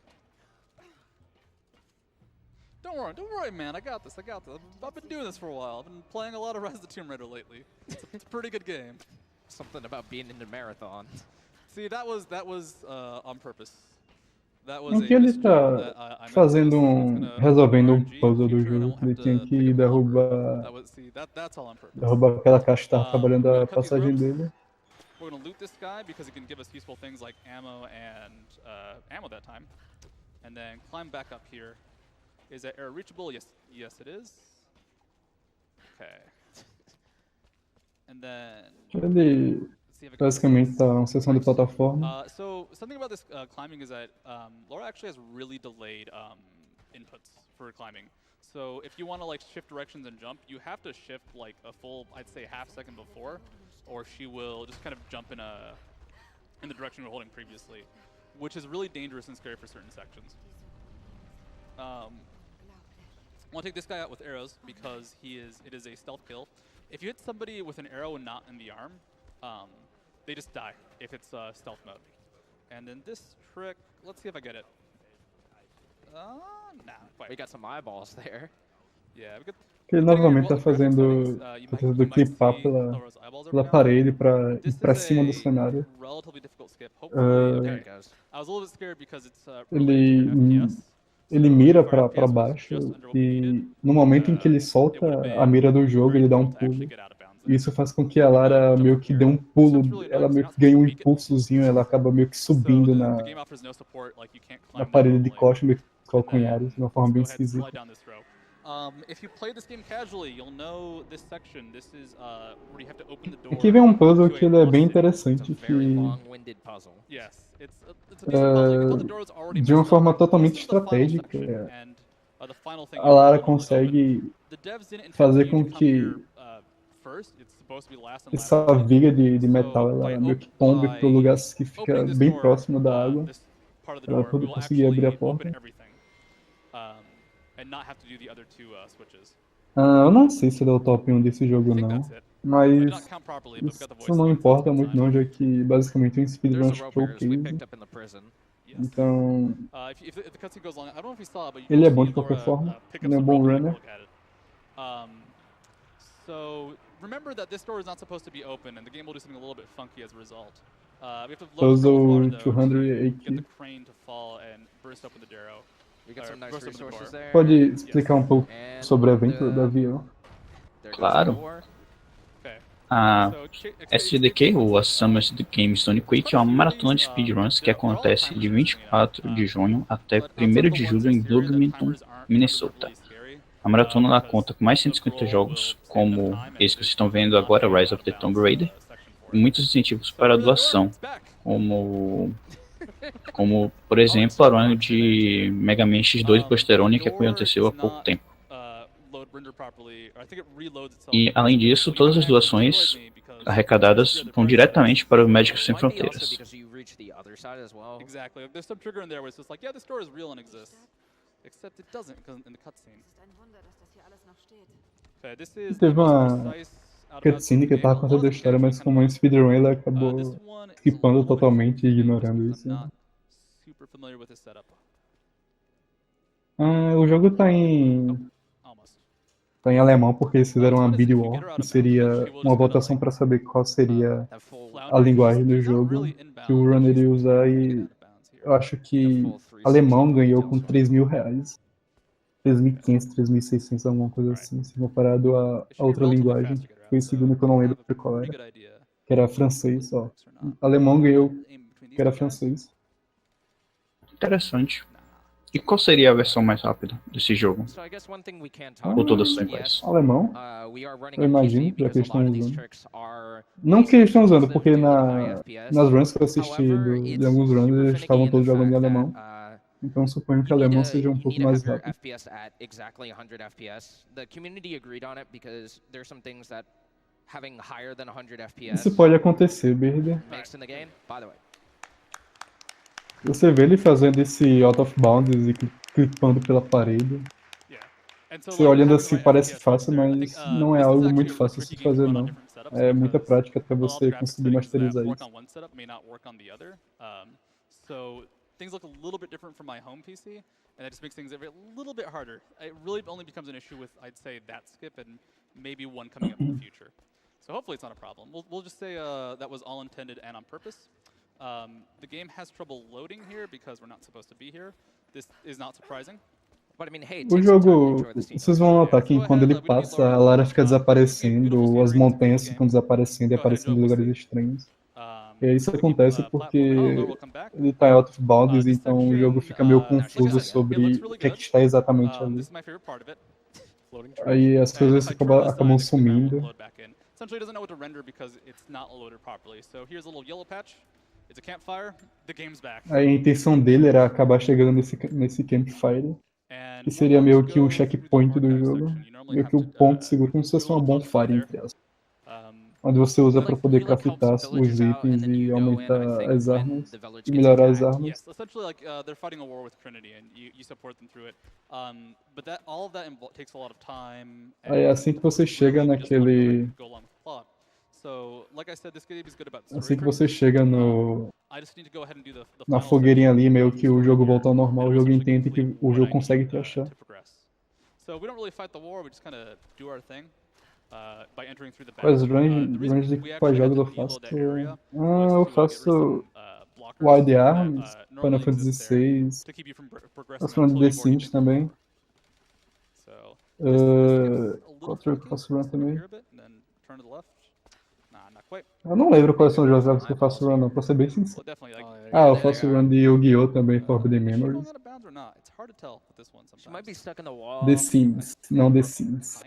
Don't worry, man. I got this. I've been doing this for a while. I've been playing a lot of Rise of the Tomb Raider lately. It's a pretty good game. Something about being in the marathon. See, that was on purpose. That was Em que ele tá fazendo resolvendo um puzzle do jogo, que ele tinha que derrubar aquela caixa que tava trabalhando a passagem dele. We're gonna loot this guy because it can give us useful things like ammo and ammo that time. And then climb back up here. Is that area reachable? Yes it is. Okay. And then Ele basicamente tá uma seção de plataforma. So something about this climbing is that Laura actually has really delayed inputs for climbing. So if you want to like shift directions and jump, you have to shift like a full, I'd say, half second before, or she will just kind of jump in the direction we're holding previously, which is really dangerous and scary for certain sections. I want to take this guy out with arrows because it is a stealth kill. If you hit somebody with an arrow and not in the arm, they just die if it's stealth mode. And then this trick, let's see if I get it. Nah, quite. We got some eyeballs there. Yeah, we got. Que ele novamente tá fazendo clipar pela parede pra ir pra cima do cenário. Ele mira pra baixo e no momento em que ele solta a mira do jogo, ele dá um pulo. Isso faz com que a Lara meio que dê um pulo, ela meio que ganha um impulsozinho, ela acaba meio que subindo na parede de costa, meio que calcanhares, de uma forma bem esquisita. Aqui vem um puzzle que ele é bem interessante, que de uma forma totalmente estratégica, a Lara consegue fazer com que essa viga de metal ela meio que tombe pro lugar que fica bem próximo da água, para ela poder conseguir abrir a porta. Eu não sei se ele é o top 1 desse jogo não, mas isso não importa muito não, já que basicamente é um speedrun showcase. Então, ele é bom de qualquer forma, ele é um bom runner. Remember that this door is not supposed to be open, and the game will do something a little bit funky as a result. We have to Puzzle 218. Get the crane to fall and burst open the darrow. We got some nice resources there. Pode explicar um pouco sobre o evento do avião? Claro. A SGDQ, ou a Summer Games Done Quick, é uma maratona de speedruns que acontece de 24 de junho até 1º de julho em Bloomington, Minnesota. A maratona ela conta com mais 150 jogos, como esse que vocês estão vendo agora, Rise of the Tomb Raider, e muitos incentivos para a doação, como por exemplo, a run de Mega Man X2 Posterone, que aconteceu há pouco tempo. E, além disso, todas as doações arrecadadas vão diretamente para o Médicos Sem Fronteiras. Teve uma cutscene que tava contando a história, mas como é um speedrun, ele acabou skipando totalmente e ignorando isso. O jogo tá em alemão porque eles fizeram uma bid war, que seria uma votação para saber qual seria a linguagem do jogo que o runner iria usar, e eu acho que alemão ganhou com R$3.000. 3.500, 3.600, alguma coisa assim, se comparado a outra linguagem, que foi o segundo que eu não lembro qual era, que era francês, ó. Alemão ganhou, que era francês. Interessante. E qual seria a versão mais rápida desse jogo? Ou todas são iguais? Alemão? Eu imagino, já que eles estão usando. Não que eles estão usando, porque nas runs que eu assisti de alguns runs, eles estavam todos jogando em alemão. Então suponho que o alemão seja um pouco mais rápido. Isso pode acontecer, Berder. Você vê ele fazendo esse out of bounds e clipando pela parede. Você olhando assim parece fácil, mas não é algo muito fácil de se fazer não. É muita prática até você conseguir masterizar isso. Things look a little bit different from my home PC, and that just makes things a little bit harder. It really only becomes an issue with, I'd say, that skip and maybe one coming up in the future. So hopefully it's not a problem. We'll just say that was all intended and on purpose. The game has trouble loading here because we're not supposed to be here. This is not surprising. But I mean, hey, O jogo, vocês vão notar que quando ele passa, a Lara fica desaparecendo, as montanhas ficam desaparecendo e aparecendo em lugares estranhos. E isso acontece porque ele está em out of bounds, então o jogo fica meio confuso sobre o que é que está exatamente ali. Aí as coisas acabam sumindo. Essentially doesn't know what to render because it's not loaded properly. So here's a little yellow patch. It's a campfire. The game's back. Aí a intenção dele era acabar chegando nesse campfire, que seria meio que o checkpoint do jogo, meio que o ponto seguro, como se fosse uma bonfire, entre aspas. Onde você usa para poder craftar os itens e aumentar as armas, e melhorar as armas. Yes, essentially like they're fighting a war with Trinity and you support them through it. But all of that takes a lot of time. Aí é assim que você chega naquele... So, like I said, this game is good about Assim que você chega na fogueirinha ali, meio que o jogo volta ao normal, o jogo entende que o jogo consegue te achar. So we don't really fight the war, we just kind of do our thing. By entering through the back. Quais runs de quais jogos eu faço? Eu faço Wild Arms, Final Fantasy VI, faço run de The Sims também. Qual outro jogo que eu faço run também? Eu não lembro quais são os jogos que eu faço run, não, pra ser bem sincero. Eu faço run de Yu-Gi-Oh! Também, Forbidden Memories. The Sims, não The Sims.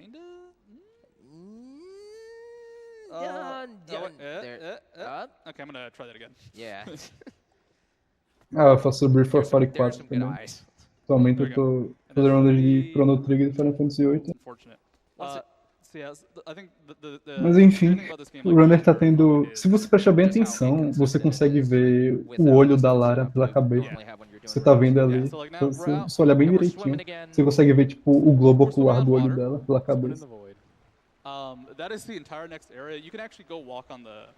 Okay, I'm gonna try that again. Yeah. Eu faço Breath of Fire 4 também. Atualmente eu tô fazendo rundas de Chrono Trigger e Final Fantasy VIII. Mas enfim, o runner tá tendo... Se você prestar bem atenção, você consegue ver o olho da Lara pela cabeça. Você tá vendo ali. Então, se você olhar bem direitinho, você consegue ver tipo o globo ocular do olho dela pela cabeça. That is the entire next area. You can actually go walk on the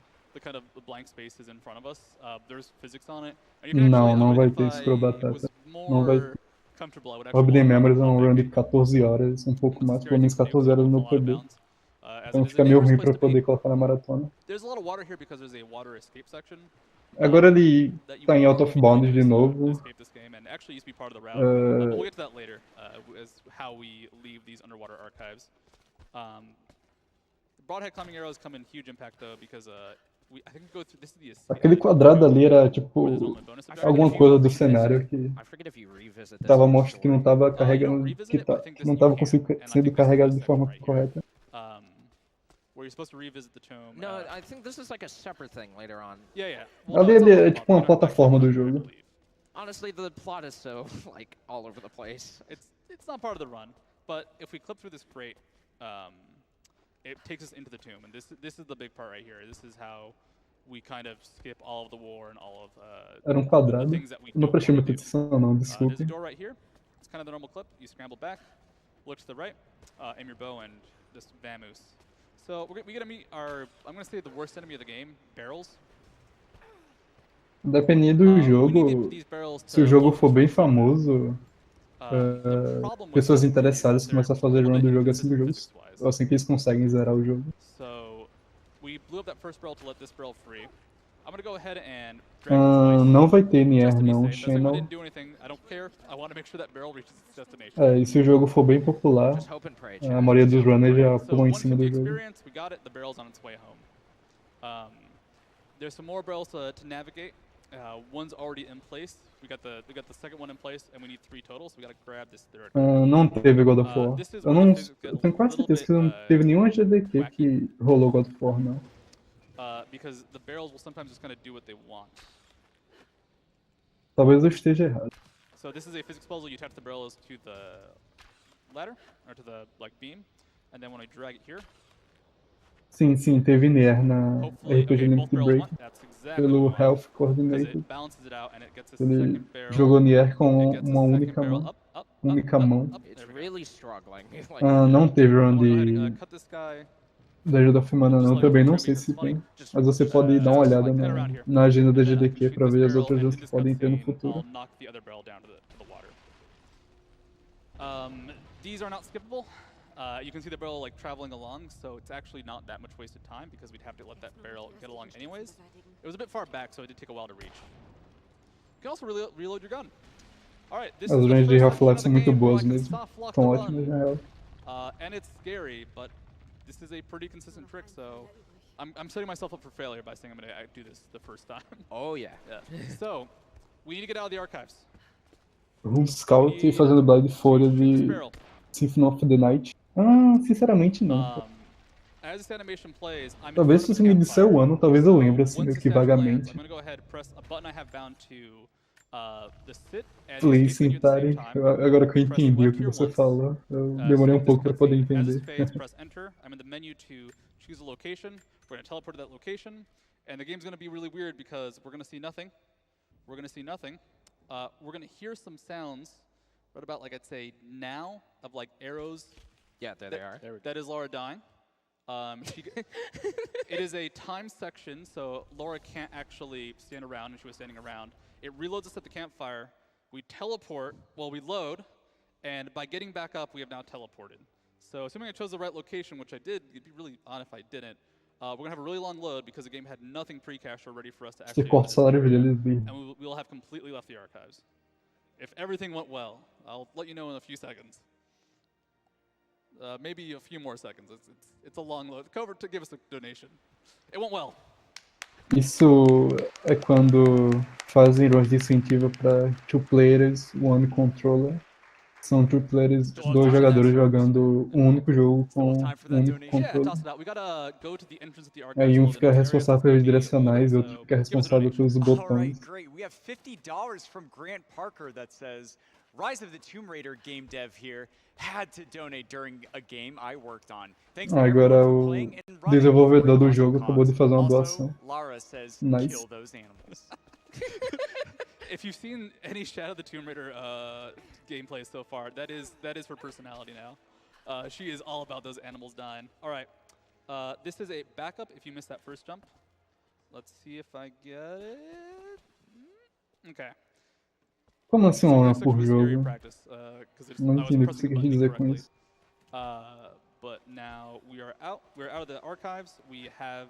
kind of blank spaces in front of us. There's physics on it. Não vai ter scroll batata. Não vai. Forbidden Memories é um run de 14 horas, um pouco mais, pelo menos 14 horas no meu PB. Então fica meio ruim pra eu poder colocar na maratona. Agora ele tá em out of bounds de novo. Aquele quadrado ali era tipo alguma coisa do cenário que tava mostrando que não tava carregando, que não tava sendo carregado de forma correta. Ali ele é tipo uma plataforma do jogo. Honestly, the plot is so like all over the place. It's not part of the run, but if we clip through this crate, it takes us into the tomb, and this is the big part right here. This is how we kind of skip all of the war and all of Era quadrado. Não prestei muita atenção não, desculpe. There's a door right here. It's kind of the normal clip. You scramble back, look to the right, aim your bow, and just vamoose. So we're gonna meet our, I'm gonna say the worst enemy of the game, barrels. Dependendo do jogo, se o jogo for bem famoso, pessoas interessadas começam a fazer run do jogo assim que eles conseguem zerar o jogo. Não vai ter Nier não, Channel. E se o jogo for bem popular, a maioria dos runners já pulam em cima do jogo. There's some more barrels to navigate. One's already in place. We got the second one in place, and we need 3 total, so we gotta grab this third. Não teve God of War. Eu tenho quase certeza que não teve nenhum SGDQ que rolou God of War, não. Because the barrels will sometimes just kind of do what they want. Talvez eu esteja errado. So this is a physics puzzle. You attach the barrels to the ladder or to the beam, and then when I drag it here. Sim, teve Nier na RPG Limit Break pelo Health Coordinator. Ele jogou Nier com uma única mão. Não teve run de da ajuda of Mana não, também não sei se tem. Mas você pode dar uma olhada na agenda da GDQ para ver as outras runs que podem ter no futuro. These are not skippable. You can see the barrel like traveling along, so it's actually not that much wasted time because we'd have to let that barrel get along anyways. It was a bit far back, so it did take a while to reach. You can also reload your gun. Alright, this As is the ranges de first Half-Life section são of the muito game where I boas can mesmo. soft lock São the ótimas, gun. na real. And it's scary, but this is a pretty consistent trick, so I'm setting myself up for failure by saying I'm going to do this the first time. Oh, yeah. So, we need to get out of the archives. Scout fazendo blind folha de Symphony of the Night. Sinceramente não. As this animation plays, I'm Talvez se você me disser o ano, talvez eu lembre assim, meio que vagamente. I'm going to go ahead and press a button I have bound to the sit and Play sentarem. Agora que eu entendi o que você falou, eu demorei um pouco para poder entender. Press enter. I'm in the menu to choose a location. We're going to teleport to that location, and the game's going to be really weird because we're going to see nothing. We're going to see nothing. We're going to hear some sounds right about, like, I'd say now, of like arrows. Yeah, there they are. That is Laura dying. It is a time section, so Laura can't actually stand around, and she was standing around. It reloads us at the campfire. We teleport while we load, and by getting back up, we have now teleported. So assuming I chose the right location, which I did, it'd be really odd if I didn't. We're going to have a really long load because the game had nothing pre-cached or ready for us to actually and we will have completely left the archives. If everything went well, I'll let you know in a few seconds. Maybe a few more seconds. It's a long load. Cover to give us a donation. It went well. Isso é quando fazem runs de incentivo para two players, one controller. São two players, dois jogadores jogando um único jogo com um único controle. Aí um fica responsável pelos direcionais e o outro fica responsável pelos botões. We have $50 from Grant Parker that says, Rise of the Tomb Raider game dev here had to donate during a game I worked on. Thanks to Agora o desenvolvedor do jogo acabou de fazer uma doação. Lara says, nice. Kill those animals. If you've seen any Shadow of the Tomb Raider gameplay so far, that is her personality now. She is all about those animals dying. All right, this is a backup if you missed that first jump. Let's see if I get it. Okay. Como assim uma por jogo? Não entendi o que você quer dizer com isso. But now we're out of the archives. We have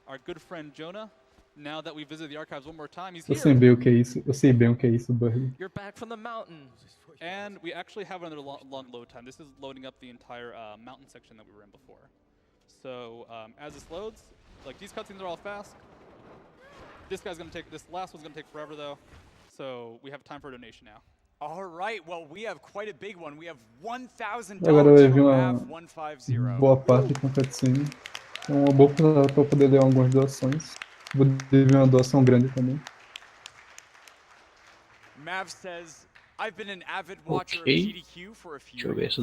our good friend Jonah. Now that we visit the archives one more time, he's here. Eu sei bem o que é isso. Eu sei bem o que é isso, Burley. You're back from the mountain. And we actually have another long load time. This is loading up the entire mountain section that we were in before. So as this loads, like these cutscenes are all fast. This last one's gonna take forever though. So we have time for a donation now. All right, well, we have quite a big one. We have $1,000 Agora vai vir from uma Av150. boa parte com cutscene. É uma boa oportunidade para poder ler algumas doações. Vou dever uma doação grande também. Mav says, I've been an avid watcher of GDQ for a few years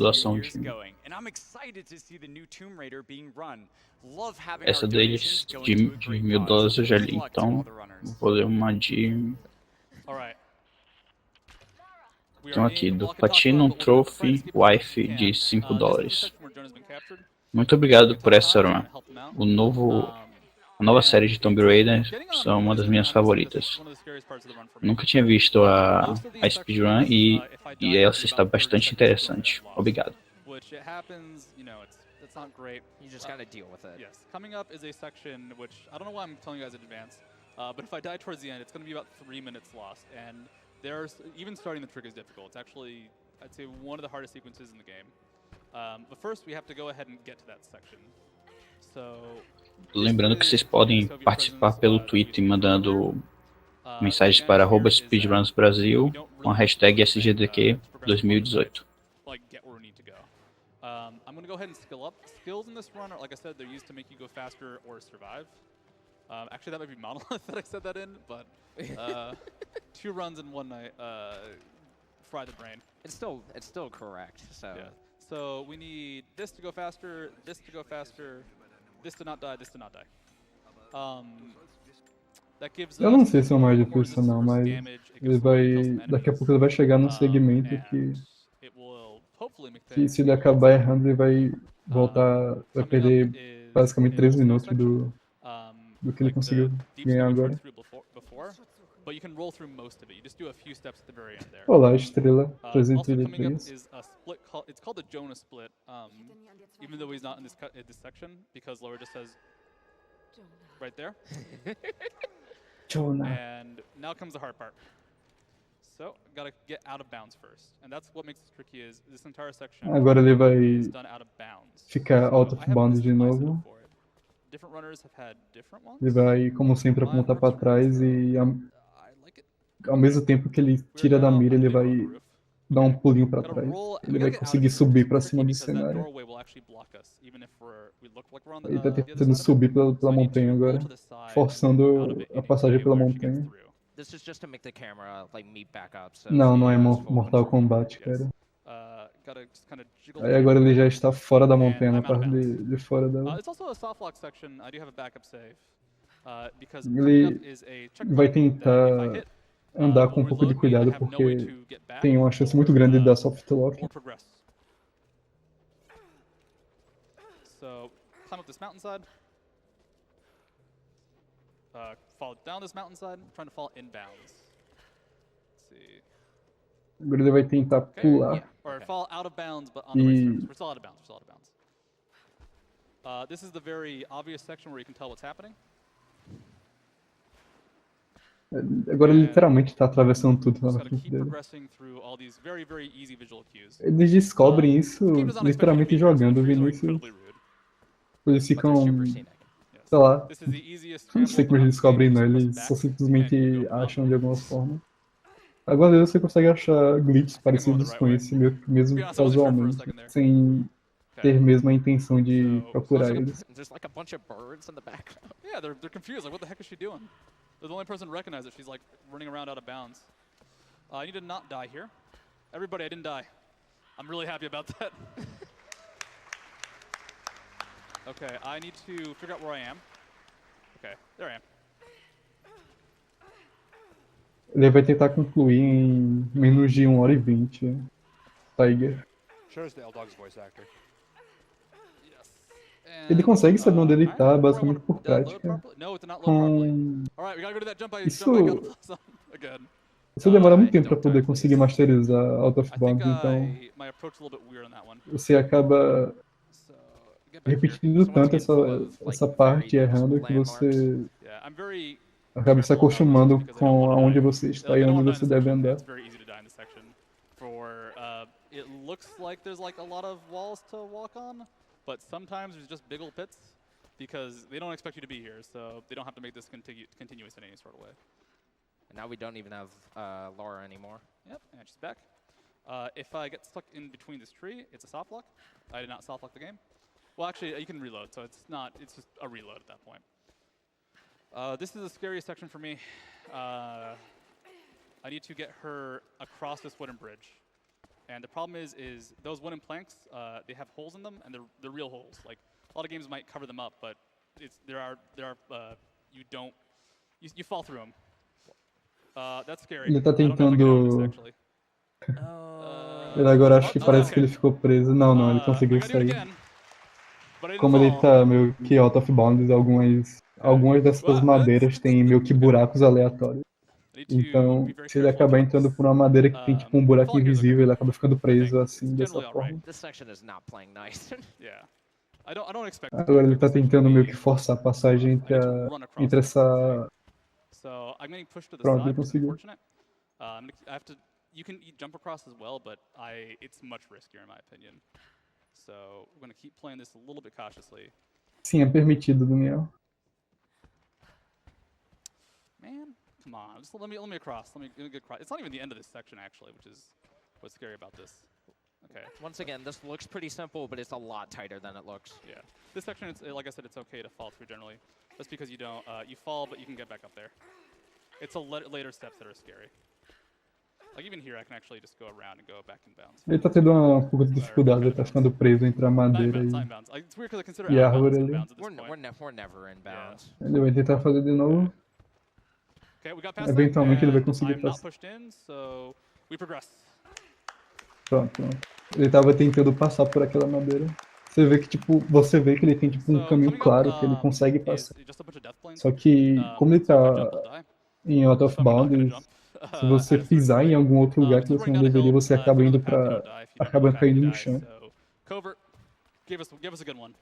going, and I'm excited to see the new Tomb Raider being run. Love having essa deles de $1.000 eu já li, então vou ler uma de... Então aqui, do Platinum Trophy Wife de $5. Muito obrigado por essa run. A nova série de Tomb Raider são uma das minhas favoritas. Nunca tinha visto a speedrun e essa está bastante interessante. Obrigado. You just gotta deal with it. Yes. Coming up is a section which I don't know why I'm telling you guys in advance, but if I die towards the end, it's going to be about 3 minutes lost, and even starting the trick is difficult. It's actually, I'd say, one of the hardest sequences in the game. But first, we have to go ahead and get to that section. So. Lembrando que vocês podem participar pelo Twitter mandando mensagens para @speedrunsbrasil com a hashtag SGDQ2018. I'm going to go ahead and skill up. Skills in this run are, like I said, they're used to make you go faster or survive. Actually, that might be Monolith that I said that in, but 2 runs in one night fry the brain. It's still correct. So. Yeah. So we need this to go faster, this to go faster, this to not die, this to not die. That gives Eu não sei se é o mais difícil não, mas ele vai, daqui a pouco ele vai chegar num segmento que se ele acabar errando ele vai voltar, vai perder basicamente 3 minutos do que ele conseguiu ganhar agora. but you can roll through most of it. You just do a few steps at the very end there. Olá, estrela Also coming up 333. is a split. It's called the Jonah split. Even though he's not in this section, because Laura just says right there. Jonah. And now comes the hard part. So gotta get out of bounds first, and that's what makes it tricky. Is this entire section Agora ele vai is done out of bounds. ficar out of I haven't bounds de customized novo. it for it. Different runners have had different ones. Ele vai, como sempre, apontar para trás e I like it. ao mesmo tempo que ele tira da mira, ele vai dar um pulinho para trás. Ele vai conseguir subir para cima do cenário. Ele tá tentando subir pela montanha agora, forçando a passagem pela montanha. This is just to make the camera like meet back up. So Não é Mortal Kombat, cara. Aí agora ele já está fora da montanha, na parte de fora dela. Ele vai tentar andar com um pouco de cuidado, porque tem uma chance muito grande de dar soft lock. So, climb up this mountainside. Fall down this mountainside, trying to fall inbounds. Let's see. Agora ele vai tentar pular. Or fall out of bounds, but on the right surface. We're still out of bounds. This is the very obvious section where you can tell what's happening. Agora ele literalmente está atravessando tudo lá na frente dele. Eles descobrem isso literalmente jogando, Vinícius. Eles ficam, sei lá, não sei como eles descobrem não, eles só simplesmente acham de alguma forma. Agora você consegue achar glitches parecidos com esse, mesmo casualmente, sem ter mesmo a intenção de procurar eles. Yeah, they're confused. Like, what the heck is she doing? They're the only person to recognize that she's like running around out of bounds. I need to not die here. Everybody, I didn't die. I'm really happy about that. Okay, I need to figure out where I am. Okay, there I am. Ele vai tentar concluir em menos de 1h20. Tiger. Ele consegue saber onde ele tá, basicamente por prática. Isso demora muito tempo para poder conseguir masterizar Out of Bounds, então você acaba repetindo tanto essa parte errando que você acaba se acostumando com aonde você está e onde você deve andar. It looks like there's like a lot of walls to walk on, but sometimes there's just big old pits because they don't expect you to be here, so they don't have to make this continuous in any sort of way. And now we don't even have Laura anymore. Yep, and she's back. If I get stuck in between this tree, it's a soft lock. I did not soft lock the game. Well, actually, you can reload, so it's just a reload at that point. This is the scariest section for me. I need to get her across this wooden bridge. And the problem is those wooden planks, they have holes in them, and they're real holes. Like, a lot of games might cover them up, but you fall through them. That's scary. Ele tá tentando... Ele agora acho que parece que ele ficou preso. Não, ele conseguiu sair. Como ele tá meio que out of bounds, algumas dessas madeiras têm meio que buracos aleatórios. Então, se ele acabar entrando por uma madeira que tem tipo um buraco invisível, ele acaba ficando preso assim, dessa forma. Agora ele tá tentando meio que forçar a passagem entre essa... Pronto, ele conseguiu. You can jump across as well, but it's much riskier in my opinion. So we're going to keep playing this a little bit cautiously. Sim, é permitido, Daniel. Man, come on, just let me across. Let me get across. It's not even the end of this section actually, which is what's scary about this. Okay. Once again, this looks pretty simple, but it's a lot tighter than it looks. Yeah. This section, like I said, it's okay to fall through generally. Just because you don't, you fall, but you can get back up there. It's later steps that are scary. Like even here, I can actually just go around and go back in bounds. Ele tá tendo um pouco de dificuldade, ele tá ficando preso entre a madeira e a árvore ali. We're never in bounds. Ele vai tentar fazer de novo. Eventualmente ele vai conseguir passar. Pronto. Ele tava tentando passar por aquela madeira. Você vê que ele tem tipo um caminho claro que ele consegue passar. Só que como ele tá em Out of Bounds, se você pisar em algum outro lugar que você não deveria, você acaba indo acaba caindo no chão. Covert, give us a good one.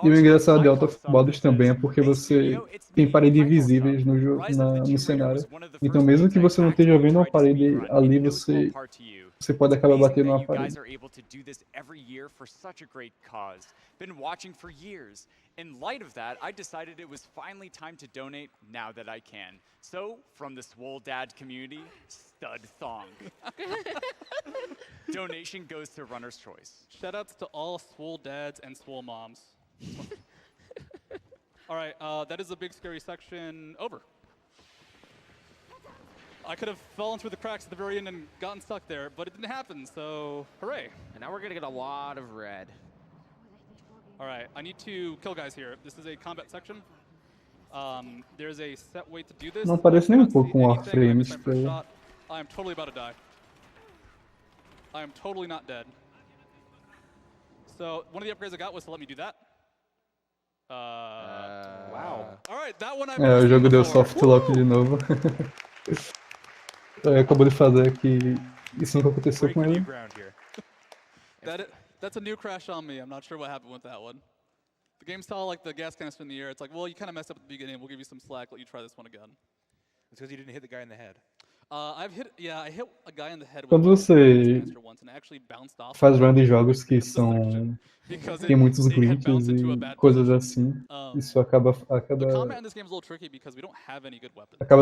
E o engraçado de Out of Bounds também é porque você tem paredes invisíveis no cenário. Então mesmo que você não esteja vendo uma parede ali, você pode acabar batendo numa parede. Been watching for years. In light of that, I decided it was finally time to donate now that I can. So, from the Swole Dad community, stud thong. Donation goes to Runner's Choice. Shoutouts to all swole dads and swole moms. All right, that is a big scary section over. I could have fallen through the cracks at the very end and gotten stuck there, but it didn't happen, so hooray. And now we're gonna get a lot of red. All right, I need to kill guys here. This is a combat section. There's a set way to do this. Não parece nem um pouco um Warframe isso daí. I am totally about to die. I am totally not dead. So one of the upgrades I got was to let me do that. Wow. All right, that one I o jogo deu soft lock de novo. Acabou de fazer aqui. Isso nunca aconteceu com ele. That's a new crash on me. I'm not sure what happened with that one. The game saw like the gas canister in the air. It's like, well, you kind of messed up at the beginning. We'll give you some slack. Let you try this one again. It's because you didn't hit the guy in the head. I hit a guy in the head with Quando a você canister once and it actually bounced off. faz run de jogos que tem muitos glitches e coisas assim, isso acaba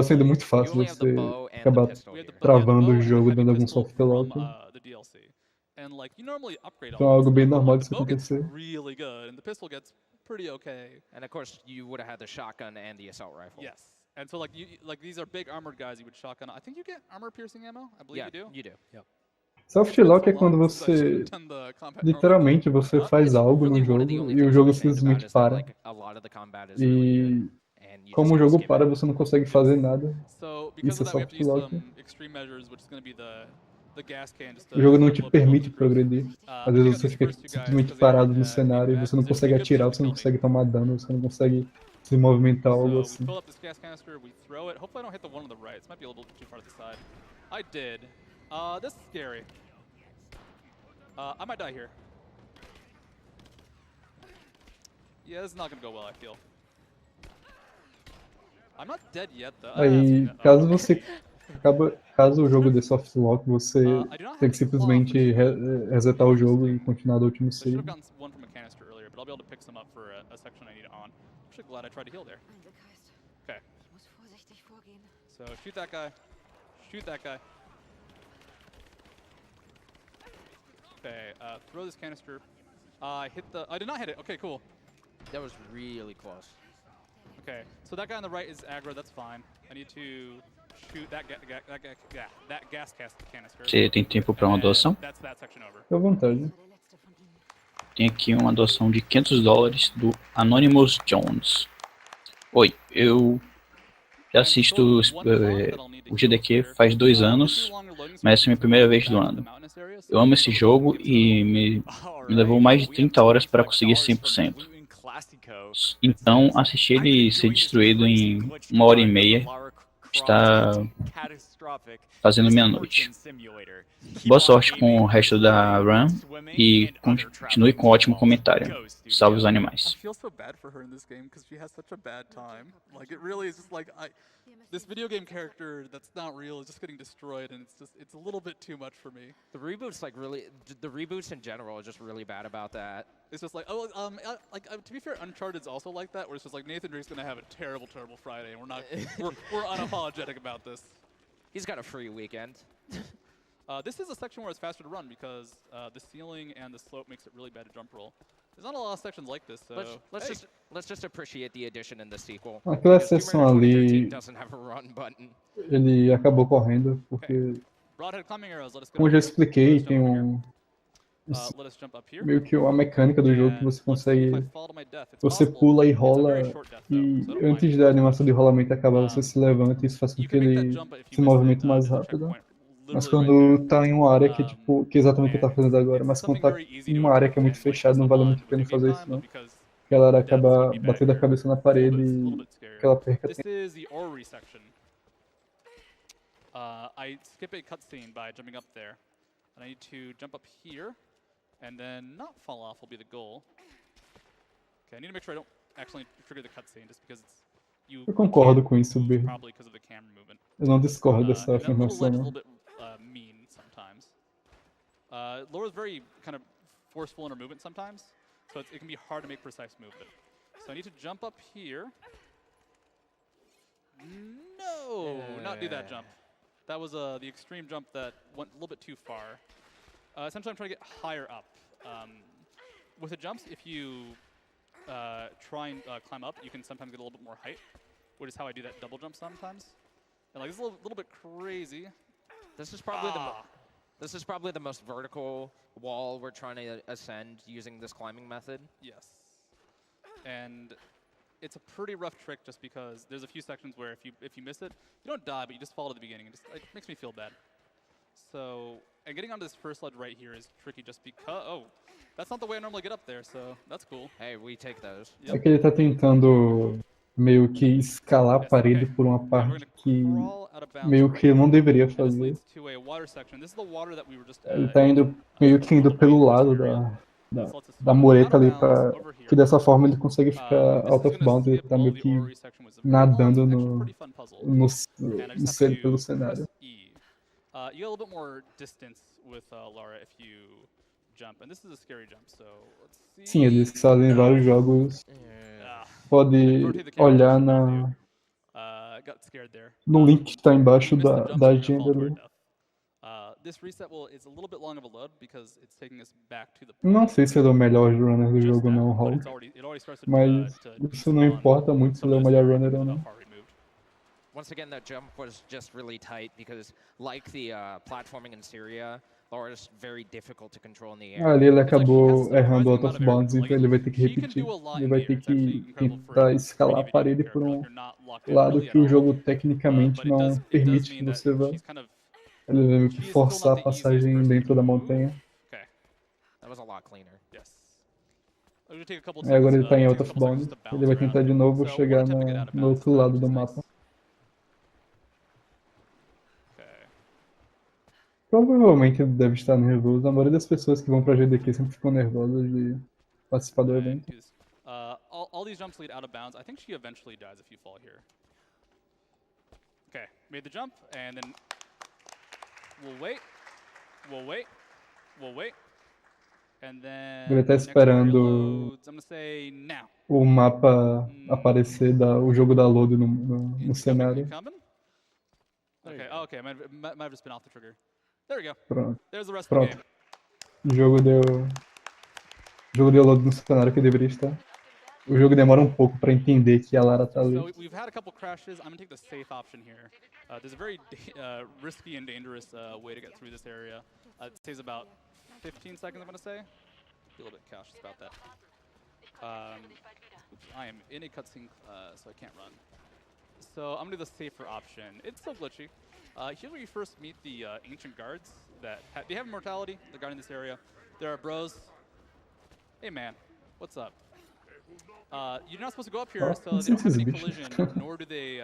sendo muito fácil você acabar travando o jogo dando algum soft lock. Então é algo bem normal de isso acontecer. Really good, and the pistol gets pretty okay. And of course, you would have had the shotgun and the assault rifle. Yes, and so like these are big armored guys. You would shotgun. I think you get armor piercing ammo. I believe you do. You do. Yep. Soft lock é quando você literalmente você faz algo no jogo e o jogo simplesmente para. E como o jogo para, você não consegue fazer nada. Isso é soft lock. O jogo não te permite progredir. Às vezes você fica simplesmente parado no cenário e você não consegue atirar, você não consegue tomar dano, você não consegue se movimentar ou algo assim. This is scary. I might die here. Yeah, this is not gonna go well, I feel. I'm not dead yet, though. Aí, caso o jogo dê soft lock, você tem que simplesmente resetar o jogo e continuar do último save. I've gotten one from a canister earlier, but I'll be able to pick some up for a section I need on. I'm actually glad I tried to heal there. Okay. So shoot that guy. Shoot that guy. Okay, throw this canister. I did not hit it. Okay, cool. That was really close. Okay, so that guy on the right is aggro. That's fine. I need to shoot that gas canister. Você tem tempo para uma doação? That's that section over. Fique à vontade. Tem aqui uma doação de $500 do Anonymous Jones. Oi, eu já assisto o GDQ faz 2 anos, mas essa é a minha primeira vez do ano. Eu amo esse jogo e me levou mais de 30 horas para conseguir 100%. Então, assistir ele ser destruído em 1h30 está fazendo meia-noite. Boa sorte com o resto da run e continue com um ótimo comentário. Salve os animais. This video game character that's not real is just getting destroyed, and it's a little bit too much for me. The reboots in general are just really bad about that. It's just like, to be fair, Uncharted's also like that, where it's just like Nathan Drake's gonna have a terrible Friday, and we're unapologetic about this. He's got a free weekend. This is a section where it's faster to run because the ceiling and the slope makes it really bad to jump roll. There's not a lot of sections like this, so let's just appreciate the addition in the sequel. Aquela seção ali, ele acabou correndo porque, como eu já expliquei, tem meio que uma mecânica do jogo que você consegue, você pula e rola e antes da animação de rolamento acabar você se levanta e isso faz com que ele se movimente mais rápido. Mas quando tá em uma área que é tipo, que é exatamente o que tá fazendo agora, mas quando tá em uma área que é muito fechada, não vale muito a pena fazer isso não. Porque que ela acaba batendo a cabeça na parede e que ela perca This tempo. is the orrery section. I skip a cutscene by jumping up there. And I need to jump up here, and then not fall off will be the goal. Okay, I need to make sure I don't actually trigger the cutscene, just because it's Eu concordo com isso, B. probably because of the camera movement. Eu não discordo dessa And that little afirmação, ledge is a não. little bit mean sometimes. Laura's very kind of forceful in her movement sometimes, so it can be hard to make precise movement. So I need to jump up here. No, not do that jump. That was the extreme jump that went a little bit too far. Essentially, I'm trying to get higher up. With the jumps, if you try and climb up, you can sometimes get a little bit more height, which is how I do that double jump sometimes. And like, this is a little bit crazy. This is probably the most vertical wall we're trying to ascend using this climbing method. Yes. And it's a pretty rough trick, just because there's a few sections where if you miss it, you don't die, but you just fall to the beginning. It makes me feel bad. So, and getting onto this first ledge right here is tricky, just because. Oh, that's not the way I normally get up there, so that's cool. Hey, we take those. É que ele tá tentando meio que escalar a parede por uma parte que meio que ele não deveria fazer. Ele tá indo meio que indo pelo lado da mureta ali, que dessa forma ele consegue ficar out of bounds, ele tá meio que nadando pelo cenário. You get a little bit more distance with Laura if you jump, and this is a scary jump, so let's see. Sim, eles fazem vários jogos. Pode olhar no link que está embaixo da agenda ali. This reset is a little bit long of a load because it's taking us back to the Não sei se ele é o melhor runner do jogo não, Hulk, mas isso não importa muito se ele é o melhor runner ou não. Once again, that jump was just really tight because, like the platforming in Syria, Laura is very difficult to control in the air. Ali ele acabou errando out of bounds, então ele vai ter que repetir. Ele vai ter que tentar escalar a parede por um lado que o jogo tecnicamente não permite que você vá. Ele vai ter que forçar a passagem dentro da montanha. That was a lot cleaner. E agora ele está em out of bounds. Ele vai tentar de novo chegar no outro lado do mapa. Provavelmente ele deve estar nervoso. A maioria das pessoas que vão pra GDQ sempre ficam nervosas de participar do evento. All these jumps lead out of bounds. I think she eventually dies if you fall here. Okay, made the jump, and then we'll wait. And then ele tá esperando o mapa aparecer, o jogo da load no cenário. Okay, might have just been off the trigger. There we go. Pronto. There's the rest of the game. O jogo deu load no cenário que deveria estar. O jogo demora um pouco para entender que a Lara tá ali. So we've had a couple crashes. I'm gonna take the safe option here. There's a very risky and dangerous way to get through this area. It saves about 15 seconds, I'm gonna say. Be a little bit cautious about that. I am in a cutscene, so I can't run. So I'm gonna do the safer option. It's still glitchy. Here's where you first meet the ancient guards that they have immortality. They're guarding this area. There are bros. Hey man, what's up? You're not supposed to go up here, so they don't have any collision, nor do they.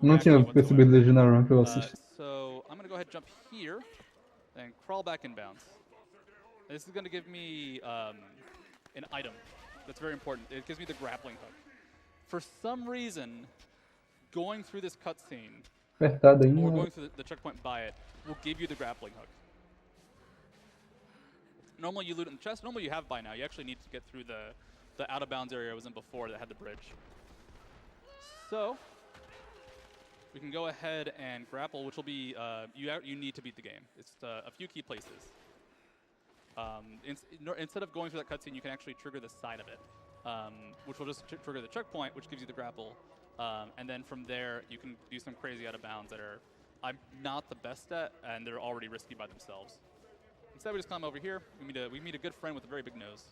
Não tinha percebido ele na run que eu assisti. So I'm gonna go ahead and jump here, and crawl back in bounds. This is gonna give me an item that's very important. It gives me the grappling hook. For some reason, going through this cutscene or going through the checkpoint by it will give you the grappling hook. Normally you loot in the chest. Normally you have by now. You actually need to get through the out of bounds area I was in before that had the bridge. So we can go ahead and grapple, which will be you need to beat the game. It's a few key places. Instead of going through that cutscene, you can actually trigger the side of it, which will just trigger the checkpoint, which gives you the grapple. And then from there, you can do some crazy out of bounds that I'm not the best at, and they're already risky by themselves. Instead, we just climb over here. We meet a good friend with a very big nose.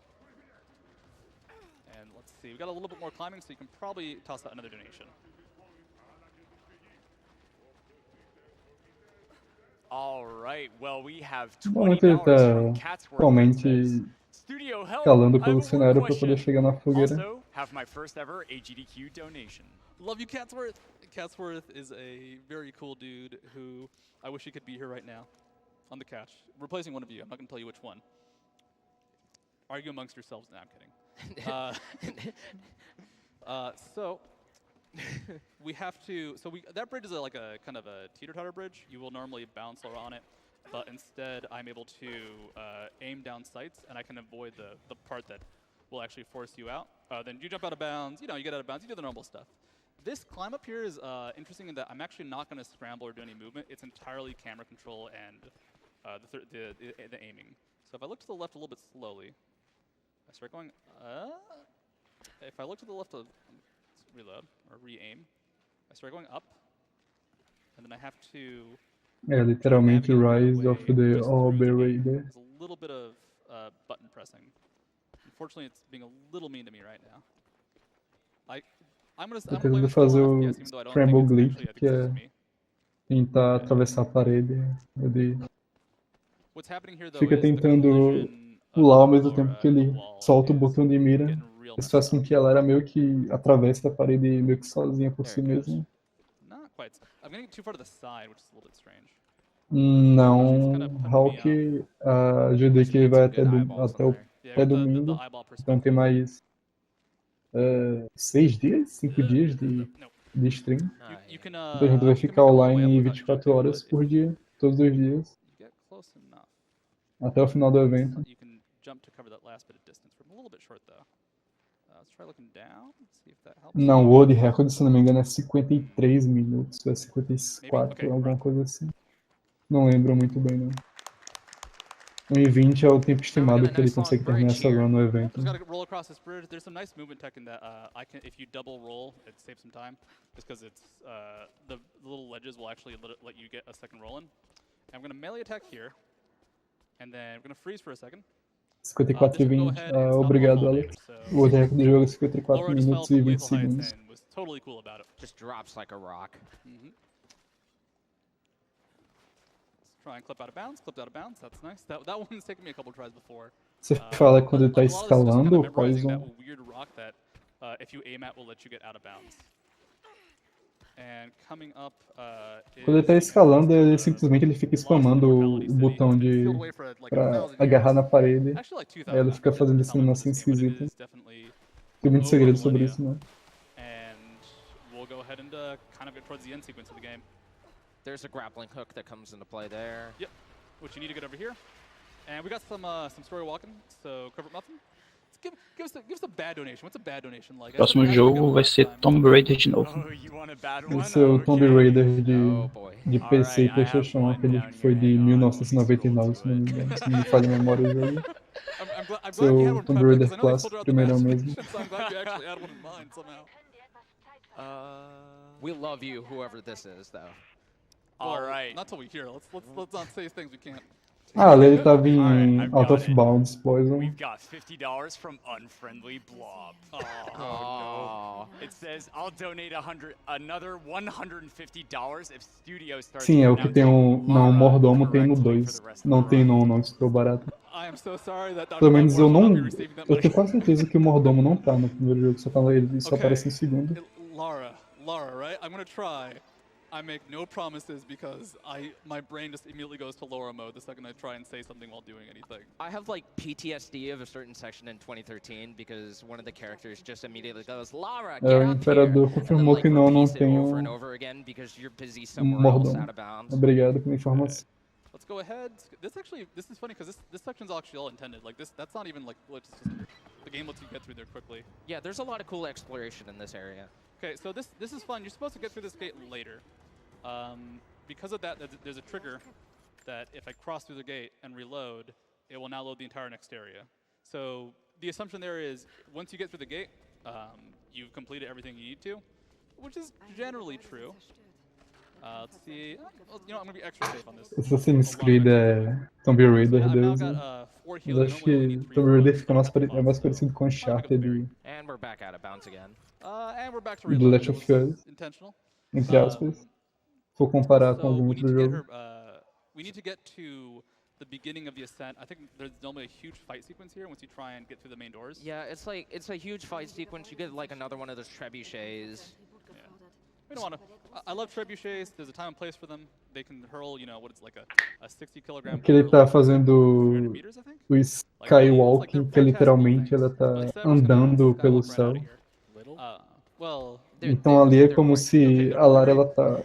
And let's see, we got a little bit more climbing, so you can probably toss out another donation. All right, well, we have $20 from Catsworth. Atualmente escalando pelo cenário para poder chegar na fogueira. Also, have my first ever SGDQ donation. Love you, Catsworth. Catsworth is a very cool dude who I wish he could be here right now on the couch, replacing one of you. I'm not going to tell you which one. Argue amongst yourselves. No, I'm kidding. So we have to. So that bridge is like a kind of a teeter-totter bridge. You will normally bounce on it, but instead I'm able to aim down sights, and I can avoid the part that will actually force you out. Then you jump out of bounds. You know, you get out of bounds. You do the normal stuff. This climb up here is interesting in that I'm actually not going to scramble or do any movement. It's entirely camera control and the aiming. So if I look to the left a little bit slowly, I start going. If I look to the left, let's reload or re-aim. I start going up, and then I have to. É literalmente Rise of the Orb Raider. There's a little bit of button pressing. Unfortunately, it's being a little mean to me right now. I'm gonna Tentando fazer o Scramble Glitch, que é tentar atravessar a parede. Ele fica tentando pular ao mesmo tempo que ele solta o botão de mira. Isso faz com que ela era meio que atravesse a parede meio que sozinha por si mesma. Não, Hulk, a GDQ vai até o pé domingo, então tem mais 6 dias, 5 dias de stream. Então a gente vai ficar online 24 horas por dia, todos os dias, até o final do evento. Não, o World Record, se não me engano, é 53 minutos, é 54, alguma coisa assim. Não lembro muito bem, não. 1:20 é o tempo estimado que ele consegue terminar essa run no evento. There's some nice movement tech in that if you double roll, it saves some time, just because it's the little ledges will actually let you get a second roll in. And I'm going to melee attack here, and then we're going to freeze for a second. 54:20, obrigado, Alex. O World Record do jogo é 54 minutos e 20 segundos. Was totally cool about it. Just drops like a rock. Try and clip out of bounds, that's nice. That one's taken me a couple tries before. Você fala quando ele tá escalando ou Poison? Weird rock that if you aim at will let you get out of bounds. And coming up, quando ele tá escalando, ele simplesmente fica spamando o botão pra agarrar na parede. Aí ele fica fazendo essa animação esquisita. Tem muito segredo sobre isso, né? And we'll go ahead and kind of get towards the end sequence of the game. There's a grappling hook that comes into play there. Yep, which you need to get over here. And we got some story walking, so Covert Muffin. Give us a bad donation. What's a bad donation like? Próximo jogo vai ser Tomb Raider de novo. Esse é o Tomb Raider de PC e PlayStation, aquele que foi de 1999, se não me engano, se não me falha a memória o jogo. Esse é o Tomb Raider clássico, primeirão mesmo. We love you, whoever this is, though. All right. Not till we hear. Let's not say things we can't. Ah, ele tava em Out of Bounds, Poison. We've got $50 from Unfriendly Blob. Oh. It says I'll donate another $150 if studio starts. Sim, é o que tem o mordomo tem no 2. Não tem não, estou barato. Pelo menos eu tenho quase certeza que o mordomo não tá no primeiro jogo, ele só aparece no segundo. Lara, right? I'm gonna try. I make no promises because my brain just immediately goes to Laura mode the second I try and say something while doing anything. I have like PTSD of a certain section in 2013 because one of the characters just immediately goes, Lara, get o up Imperador here. confirmou que não tem over and over again because you're busy somewhere else out of bounds. Obrigado pela informação. Let's go ahead. This is funny because this section's actually all intended. Like that's not even like the game lets you get through there quickly. Yeah, there's a lot of cool exploration in this area. Okay, so this is fun. You're supposed to get through this gate later. Because of that, there's a trigger that if I cross through the gate and reload, it will now load the entire next area. So the assumption there is once you get through the gate, you've completed everything you need to, which is generally true. Let's see. You know, I'm gonna be extra safe on this. Assassin's Creed é Tomb Raider, Deus. Mas acho que Tomb Raider fica mais parecido com Uncharted And we're back out of bounds again. And we're back to The Last of Us, intentional. Entre aspas. Se for comparar com algum outro jogo. We need to get to the beginning of the ascent. I think there's normally a huge fight sequence here once you try and get through the main doors. Yeah, it's a huge fight sequence. You get like another one of those trebuchets. Yeah. We don't want to. I love trebuchets. There's a time and place for them. They can hurl, what it's like a 60 kilogram. Aqui ele tá fazendo o skywalking, que é literalmente ela tá andando pelo céu. Então ali é como se a Lara ela tá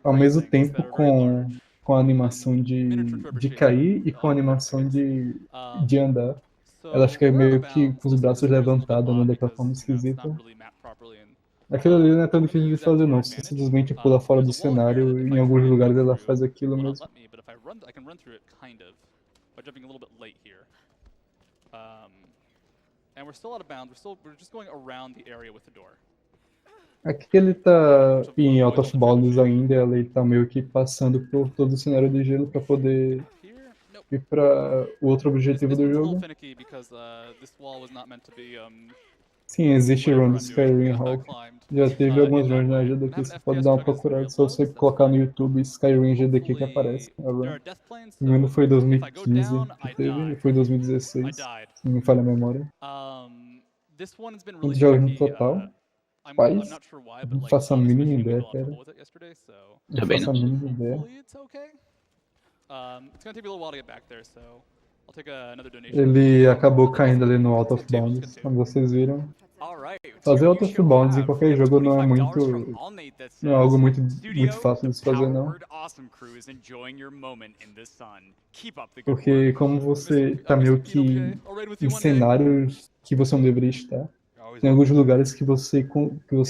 ao mesmo tempo com a animação de cair e com a animação de andar. Ela fica meio que com os braços levantados, andando daquela forma esquisita. Aquilo ali não é tão difícil de fazer não, você simplesmente pula fora do cenário e em alguns lugares ela faz aquilo mesmo. Aqui ele tá em out of bounds ainda, ele tá meio que passando por todo o cenário de gelo para poder ir para o outro objetivo do jogo. Sim, existe run do Skyrim Hawk. Já teve algumas runs na GDQ, você pode dar uma procurada, só você colocar no YouTube Skyrim GDQ que aparece a run. Primeiro foi 2015 que teve, e foi 2016, se não me falha a memória. Quantos jogos no total? Faz? Não faço a mínima ideia, cara. Não faço a mínima ideia. Ele acabou caindo ali no Out of Bounds, como vocês viram. Fazer Out of Bounds em qualquer jogo não é algo muito fácil de se fazer não. Porque como você tá meio que em cenários que você não deveria estar, tem alguns lugares que você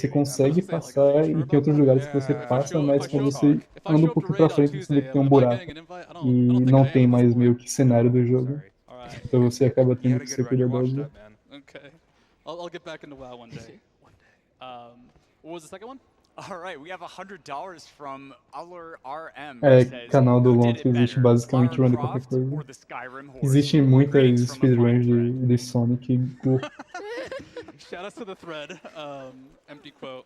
consegue passar e tem outros lugares que você passa, mas quando você anda um pouquinho pra frente você vê que tem um buraco e não tem mais meio que cenário do jogo. Então você acaba tendo que ser cuidadoso. I'll get back into WoW one day. What was the second one? Alright, we have $100 from RM. É, canal do Long que existe basicamente run de qualquer coisa. Existem muitas speedruns de Sonic. Shout out to the thread, empty quote.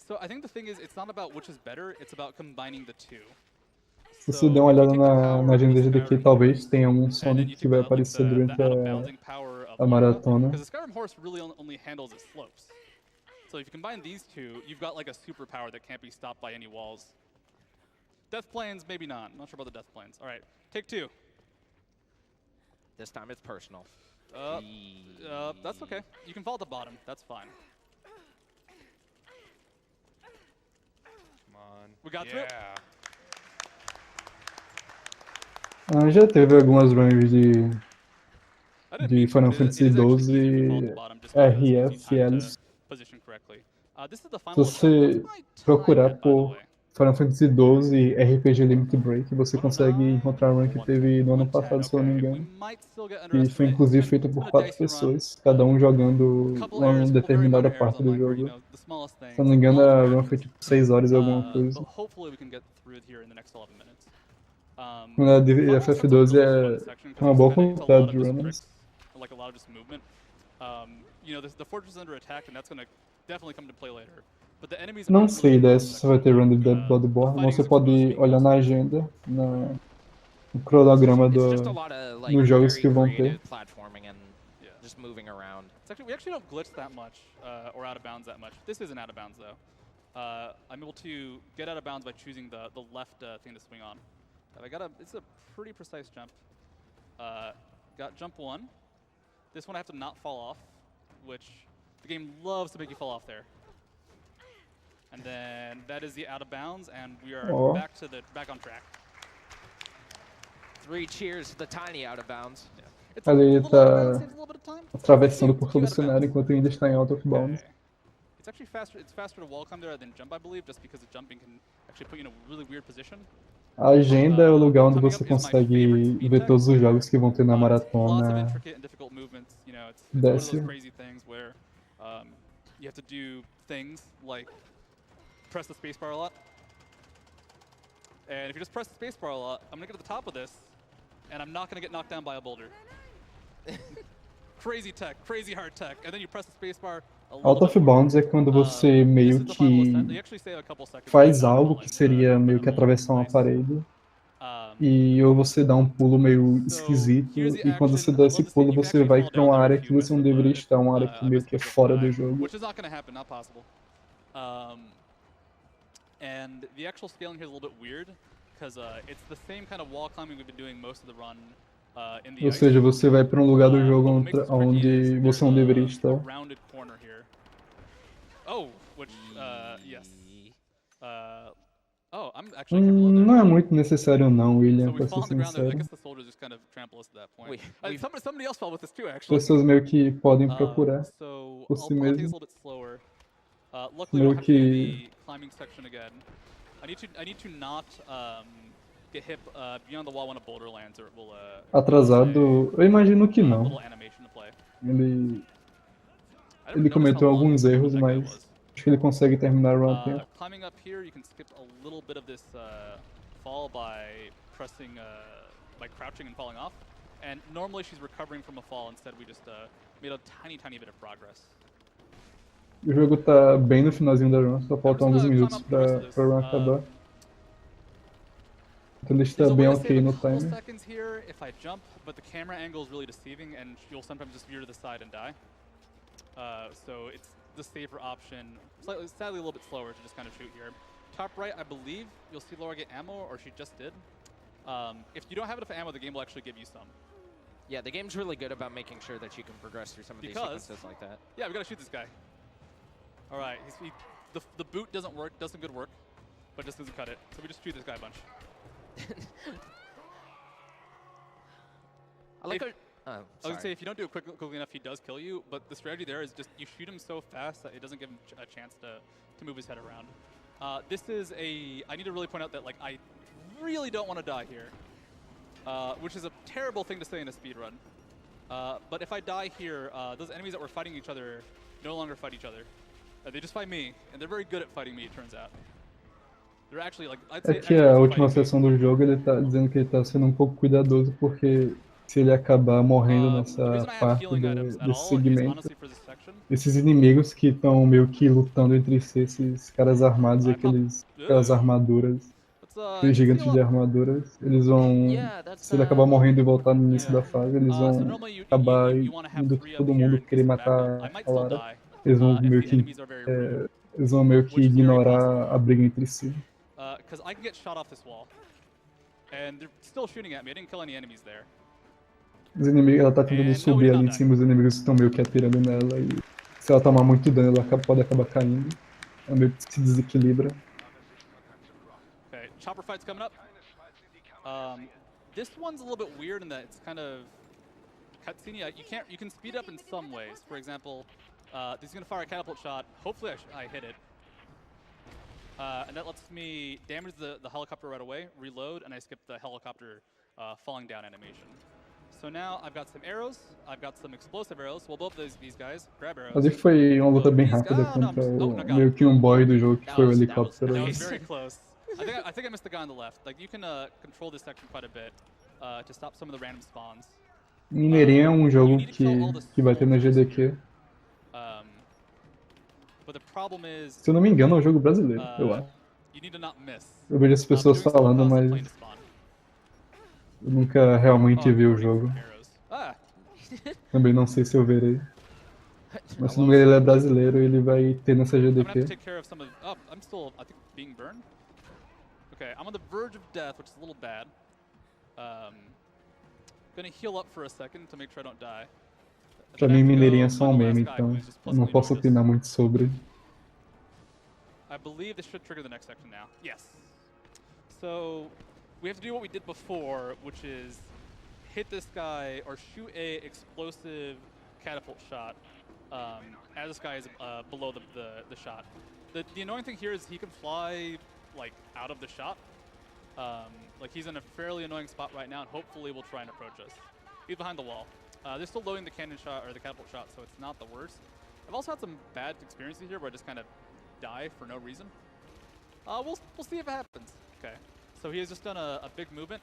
So I think the thing is, it's not about which is better, it's about combining the two. Se você der uma olhada na agenda daqui, talvez tenha um Sonic que vai aparecer durante a maratona. Because the Skyrim horse really only handles its slopes. So if you combine these two, you've got like a superpower that can't be stopped by any walls. Death Plains, maybe not. I'm not sure about the Death Plains. All right, take two. This time it's personal. That's okay. You can fall at the bottom. That's fine. Come on. We got through it. Já teve algumas runs de Final Fantasy XII, RFLs. Se você procurar por Final Fantasy XII RPG Limit Break, você consegue encontrar a run que teve no ano passado, se eu não me engano. E foi inclusive feita por 4 pessoas, cada um jogando uma determinada parte do jogo. Se eu não me engano, a run foi tipo 6 horas e alguma coisa. Na FF12 é uma boa quantidade de runners. Não sei se você vai ter run de Dead Bloodborne, mas você pode olhar na agenda, no cronograma nos jogos que vão ter. We actually don't glitch that much, or out of bounds that much. This isn't out of bounds though. I'm able to get out of bounds by choosing the left thing to swing on. It's a pretty precise jump. Got jump 1. This one I have to not fall off, which the game loves to make you fall off there. And then that is the out of bounds, and we are back on track. 3 cheers to the tiny out of bounds. Yeah. Ali ele tá atravessando por todo o cenário enquanto ainda está em out of bounds. It's actually faster to wall climb there than jump, I believe, just because the jumping can actually put you in a really weird position. A agenda é o lugar onde você consegue ver todos os jogos que vão ter na maratona. Desce. You have to do things like press the spacebar a lot. And if you just press the spacebar a lot, I'm gonna get to the top of this, and I'm not gonna get knocked down by a boulder. Crazy tech, crazy hard tech, and then you press the spacebar. Out of bounds é quando você meio que faz algo que seria meio que atravessar uma parede. e ou você dá um pulo meio esquisito, e quando você dá esse pulo você vai pra uma área que você não deveria estar, uma área que meio que é fora do jogo. Which is not going to happen, not possible. And the actual scaling here is a little bit weird, because it's the same kind of wall climbing we've been doing most of the run in the Ou seja, você vai pra um lugar do jogo onde você não deveria a estar. rounded corner here. Oh, which, yes. Oh, I'm actually careful Não é muito necessário não, William, So we pra fall ser on the ground there. I sincero. guess the soldiers just kind of trample us to that point. Somebody else fell with us too, As actually. pessoas meio que podem procurar So por I'll si take this a mesmo. little bit slower. Luckily, we don't have to do the climbing section again. I need to not get hit beyond the wall when a boulder lands, or it will. Atrasado, eu imagino que não. Little animation to play. Ele cometeu alguns erros, mas acho que ele consegue terminar o run a tempo. Climbing up here, you can skip a little bit of this fall by pressing, by crouching and falling off. And normally she's recovering from a fall. Instead, we just made a tiny bit of progress. O jogo tá bem no finalzinho da run, só faltam alguns minutos pra run acabar. Então ele está bem ok no timer. Seconds here if I jump, but the camera angle is really deceiving, and you'll sometimes just veer to the side and die. So it's the safer option. Sadly, a little bit slower to just kind of shoot here. Top right, I believe you'll see Laura get ammo, or she just did. If you don't have enough ammo, the game will actually give you some. Yeah, the game's really good about making sure that you can progress through some of these sequences like that. Yeah, we gotta shoot this guy. All right, the boot doesn't work, does some good work, but just doesn't cut it. So we just shoot this guy a bunch. I like I was gonna say, if you don't do it quickly enough, he does kill you, but the strategy there is just you shoot him so fast that it doesn't give him a chance to move his head around. This is I need to really point out that, like, I really don't want to die here, which is a terrible thing to say in a speed run. But if I die here, those enemies that were fighting each other no longer fight each other. They just fight me, and they're very good at fighting me, it turns out. They're actually, like, I'd say, É que a última sessão do jogo ele tá dizendo que ele tá sendo um pouco cuidadoso, porque se ele acabar morrendo nessa parte desse segmento, esses inimigos que estão meio que lutando entre si, esses caras armados e aquelas armaduras, aqueles gigantes de armaduras, eles vão, se ele acabar morrendo e voltar no início da fase, eles vão acabar indo todo mundo querer matar a Lara. Eles vão meio que ignorar a briga entre si. Because I can get shot off this wall, and they're still shooting at me. I didn't kill any enemies there. Os inimigos, ela tá tentando subir ali em cima, os inimigos estão meio que atirando nela, e se ela tomar muito dano, ela pode acabar caindo. Ela meio que se desequilibra. Okay, chopper fight's coming up. This one's a little bit weird in that it's kind of cutscene. You can speed up in some ways. For example, this is gonna fire a catapult shot. Hopefully I hit it. And that lets me damage the helicopter right away, reload, and I skip the helicopter falling down animation. So now I've got some arrows, I've got some explosive arrows. Well, both these guys grab arrows. Mas foi uma luta bem rápida contra meio que boy do jogo, que foi o helicóptero. That was very close. I think I missed the guy on the left. Like, you can control this section quite a bit to stop some of the random spawns. Mineirinho é jogo que vai ter na GDQ. Se eu não me engano, é um jogo brasileiro, eu acho. Eu vejo as pessoas falando, mas eu nunca realmente vi o jogo. Também não sei se eu verei. Mas se não me engano, ele é brasileiro e ele vai ter nessa GDQ. Okay, I'm on the verge of death, which is a little bad. Gonna heal up for a second to make sure I don't die. Pra mim, Mineirinho é só um meme, então eu não posso opinar muito sobre. I believe this should trigger the next section now. Yes. So we have to do what we did before, which is hit this guy or shoot a explosive catapult shot as this guy is below the shot. The annoying thing here is he can fly, like, out of the shot. Like, he's in a fairly annoying spot right now, and hopefully will try and approach us. He's behind the wall. They're still loading the cannon shot or the catapult shot, so it's not the worst. I've also had some bad experiences here where I just kind of die for no reason. We'll see if it happens. Okay, so he has just done a big movement,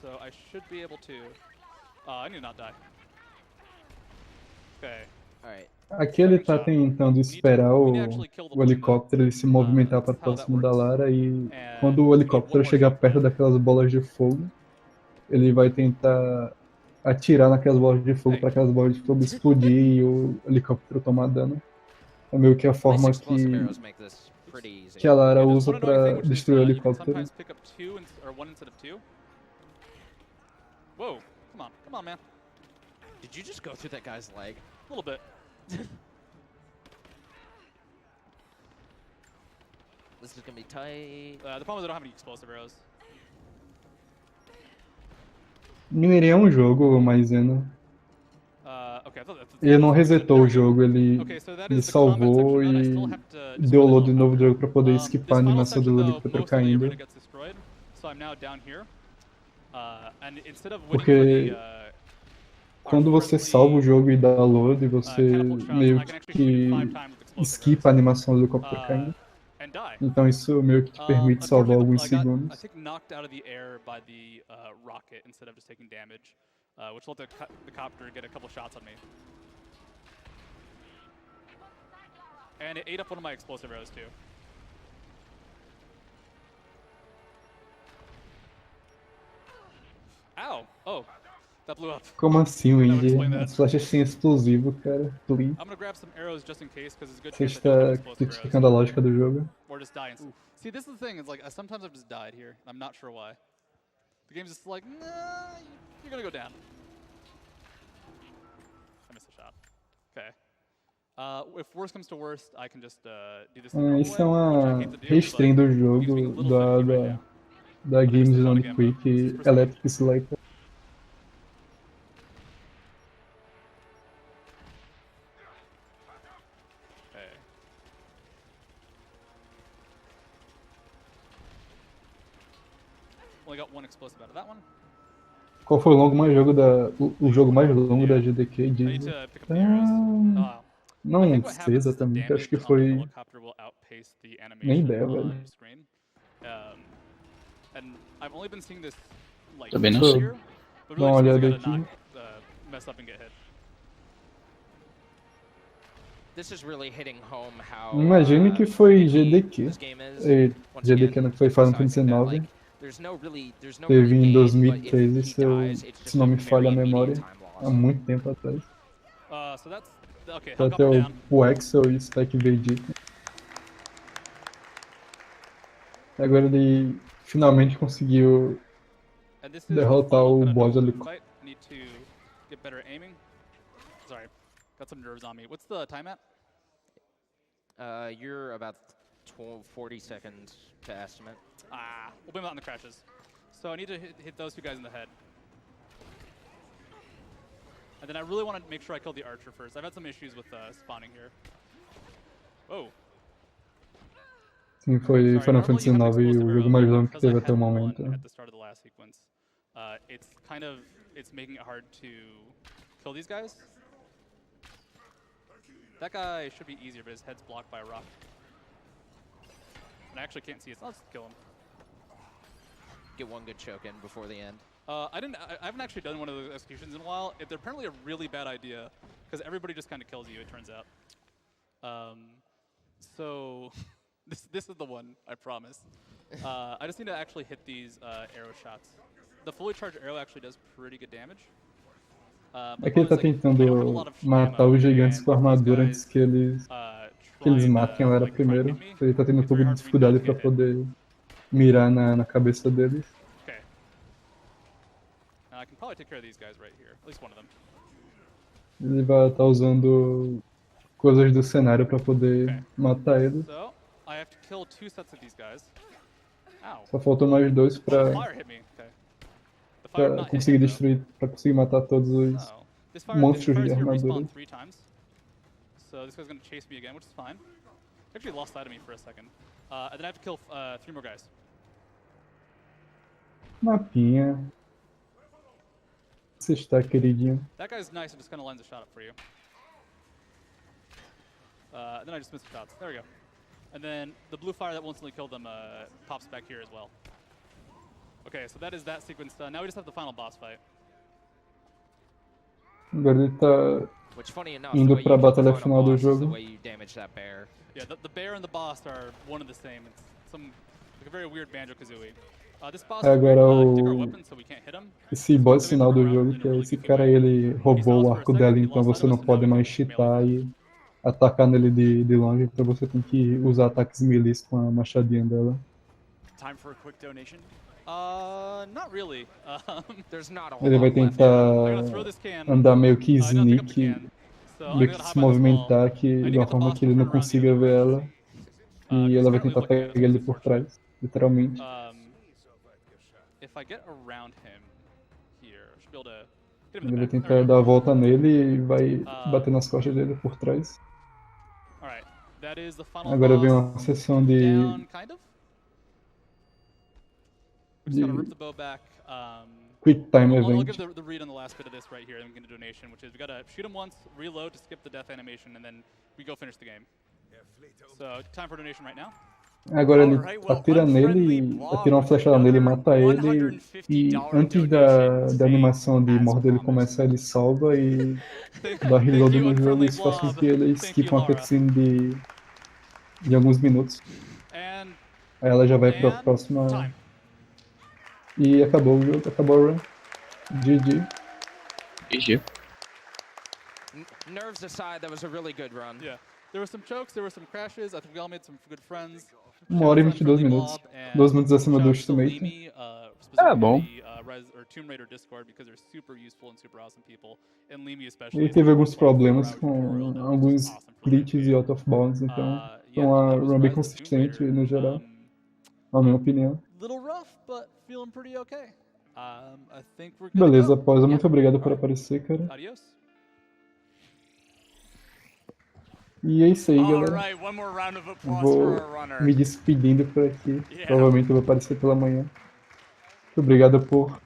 so I should be able to. I need to not die. Okay. Aqui ele tá tentando esperar o helicóptero ele se movimentar para próximo da Lara, e quando o helicóptero chegar perto daquelas bolas de fogo, ele vai tentar atirar naquelas bolas de fogo para aquelas bolas de fogo explodir e o helicóptero tomar dano. É meio que a Nice forma explosive arrows make this pretty easy. que a Lara Yeah, just usa wanna know anything, para which is, destruir o you can helicóptero. sometimes pick up one instead of two. Whoa, come on, man. Did you just go through that guy's leg? A little bit. This is gonna be tight. The problem is I don't have any explosive arrows. Mineirão é um jogo, Maisena. Okay, I thought that's Ele não resetou o jogo, ele so that ele is the combat salvou section done. I e still have to deu o destroy load the de novo do helicopter. jogo para poder esquipar a This final animação section, do though, helicóptero most of the arena caindo. gets destroyed, so I'm now down here. And instead of waiting Porque for quando você salva o jogo e dá load, você meio que esquipa a animação do helicóptero caindo. and die. Então isso meio que te permite salvar alguns I segundos. think knocked out of the air by the rocket instead of just taking damage, which let the copter get a couple shots on me. And it ate up one of my explosive arrows too. Ow! Oh, that blew up. Como assim, Wendy? explain that. As flechas sem explosivo, cara. Please. I'm gonna grab some arrows just in case, because it's a good Você chance I don't have está explosive arrows. criticando a lógica do jogo. Or just die. See, this is the thing. It's like sometimes I've just died here. I'm not sure why. The game's just like, nah, you're gonna go down. I missed a shot. Okay. If worst comes to worst, I can just do this. Isso é uma restream do jogo da Games Zone Quick Electric Slicer. Only got one explosive out of that one. Qual foi o jogo mais longo da GDQ? I need to pick up the arrows. Não I think what sei happens is the exatamente, acho que damage on the foi. helicopter will outpace the Nem animation ideia, on velho. screen. And I've only been seeing this like Também não this sei. year, but Dá uma really olhada just gotta aqui. not mess up and get hit. This is really hitting home how Imagine que foi GDQ. this game is. Once GDQ again, não foi Final Fantasy emphasizing that, XIX. like, there's no Teve really em game, but if 2013, he dies, it's se just não a me very falha a immediate memória. time Há loss. muito tempo atrás. So that's okay. Tá até Helicopter down. o Axel e o Spike Vegeta. Agora ele finalmente conseguiu And this is the derrotar final o kind of boss no ali. fight. Need to get better at aiming. Sorry, got some nerves on me. What's the time at? You're about 40 seconds to estimate. We'll blame that on the crashes. So I need to hit those two guys in the head. And then I really want to make sure I kill the archer first. I've had some issues with spawning here. Whoa. Sim, foi Sorry, Final normally Fantasy you have IX explosive o arrows, jogo mais but longo que because I teve até o had one momento. at the start of the last sequence, it's making it hard to kill these guys. That guy should be easier, but his head's blocked by a rock. And I actually can't see it, so I'll just kill him. Get one good choke in before the end. I haven't actually done one of those executions in a while. They're apparently a really bad idea, because everybody just kind of kills you, it turns out. So this is the one, I promise. I just need to actually hit these arrow shots. The fully charged arrow actually does pretty good damage. É que ele tá tentando matar os gigantes com armadura antes que eles matem a Lara primeiro. Ele tá tendo um pouco de dificuldade pra poder mirar na cabeça deles. Okay. I can probably take care of these guys right here, at least one of them. Ele vai estar usando coisas do cenário pra poder matar eles. So, I have to kill 2 sets of these guys. Ow. Só faltam mais 2 pra Fire hit me. Okay. The fire not conseguir hit me, destruir, pra conseguir matar todos os though. This monstros fire de is here armadura. respawn 3 times. So this guy's gonna chase me again, which is fine. Actually lost sight of me for a second. And then I have to kill 3 more guys. Mapinha. Você está, queridinho. That guy's nice, it just kind of lines a shot up for you. Then I just missed the shots. There we go. And then the blue fire that will instantly kill them pops back here as well. Okay, so that is that sequence done. Now we just have the final boss fight. Agora ele tá Which, funny enough, indo the way pra you kill the batalha final final do boss is the jogo. way you damage that bear. Yeah, the bear and the boss are one and the same. It's like a very weird Banjo-Kazooie. Agora esse boss final do jogo, que é esse cara, ele roubou o arco dela, então você não pode mais cheatar e atacar nele de longe, então você tem que usar ataques melee com a machadinha dela. Time for a quick donation? Not really. Ele vai tentar andar meio que sneak, meio que se movimentar de uma forma que ele não consiga ver ela. E ela vai tentar pegar ele por trás, literalmente. Ele vai tentar dar a volta nele e vai bater nas costas dele por trás. Agora vem uma sessão de Quick Time I'll Event. give the read on the last bit of this right here and get a donation, which is we gotta shoot him once, reload to skip the death animation, and then we go finish the game. So, time for donation right now. Agora ele atira nele, atira uma flechada nele, mata ele, e antes da animação de morte dele começar, ele salva e dá reload no jogo, e isso faz com que ele skip uma cutscene de alguns minutos. Aí ela já vai pra próxima. E acabou o jogo, acabou o run. GG. GG. Nerves aside, that was a really good run. Yeah. There were some chokes, there were some crashes. I think we all made some good friends. 1 hora e 22 minutos. 2 minutos acima do estimate. Bom. Ele teve alguns problemas com alguns glitches e out of bounds, então foi uma run bem consistente no geral, na minha opinião. Beleza, Pausa, muito obrigado por aparecer, cara. E é isso aí, galera. Vou me despedindo por aqui. Provavelmente eu vou aparecer pela manhã. Muito obrigado por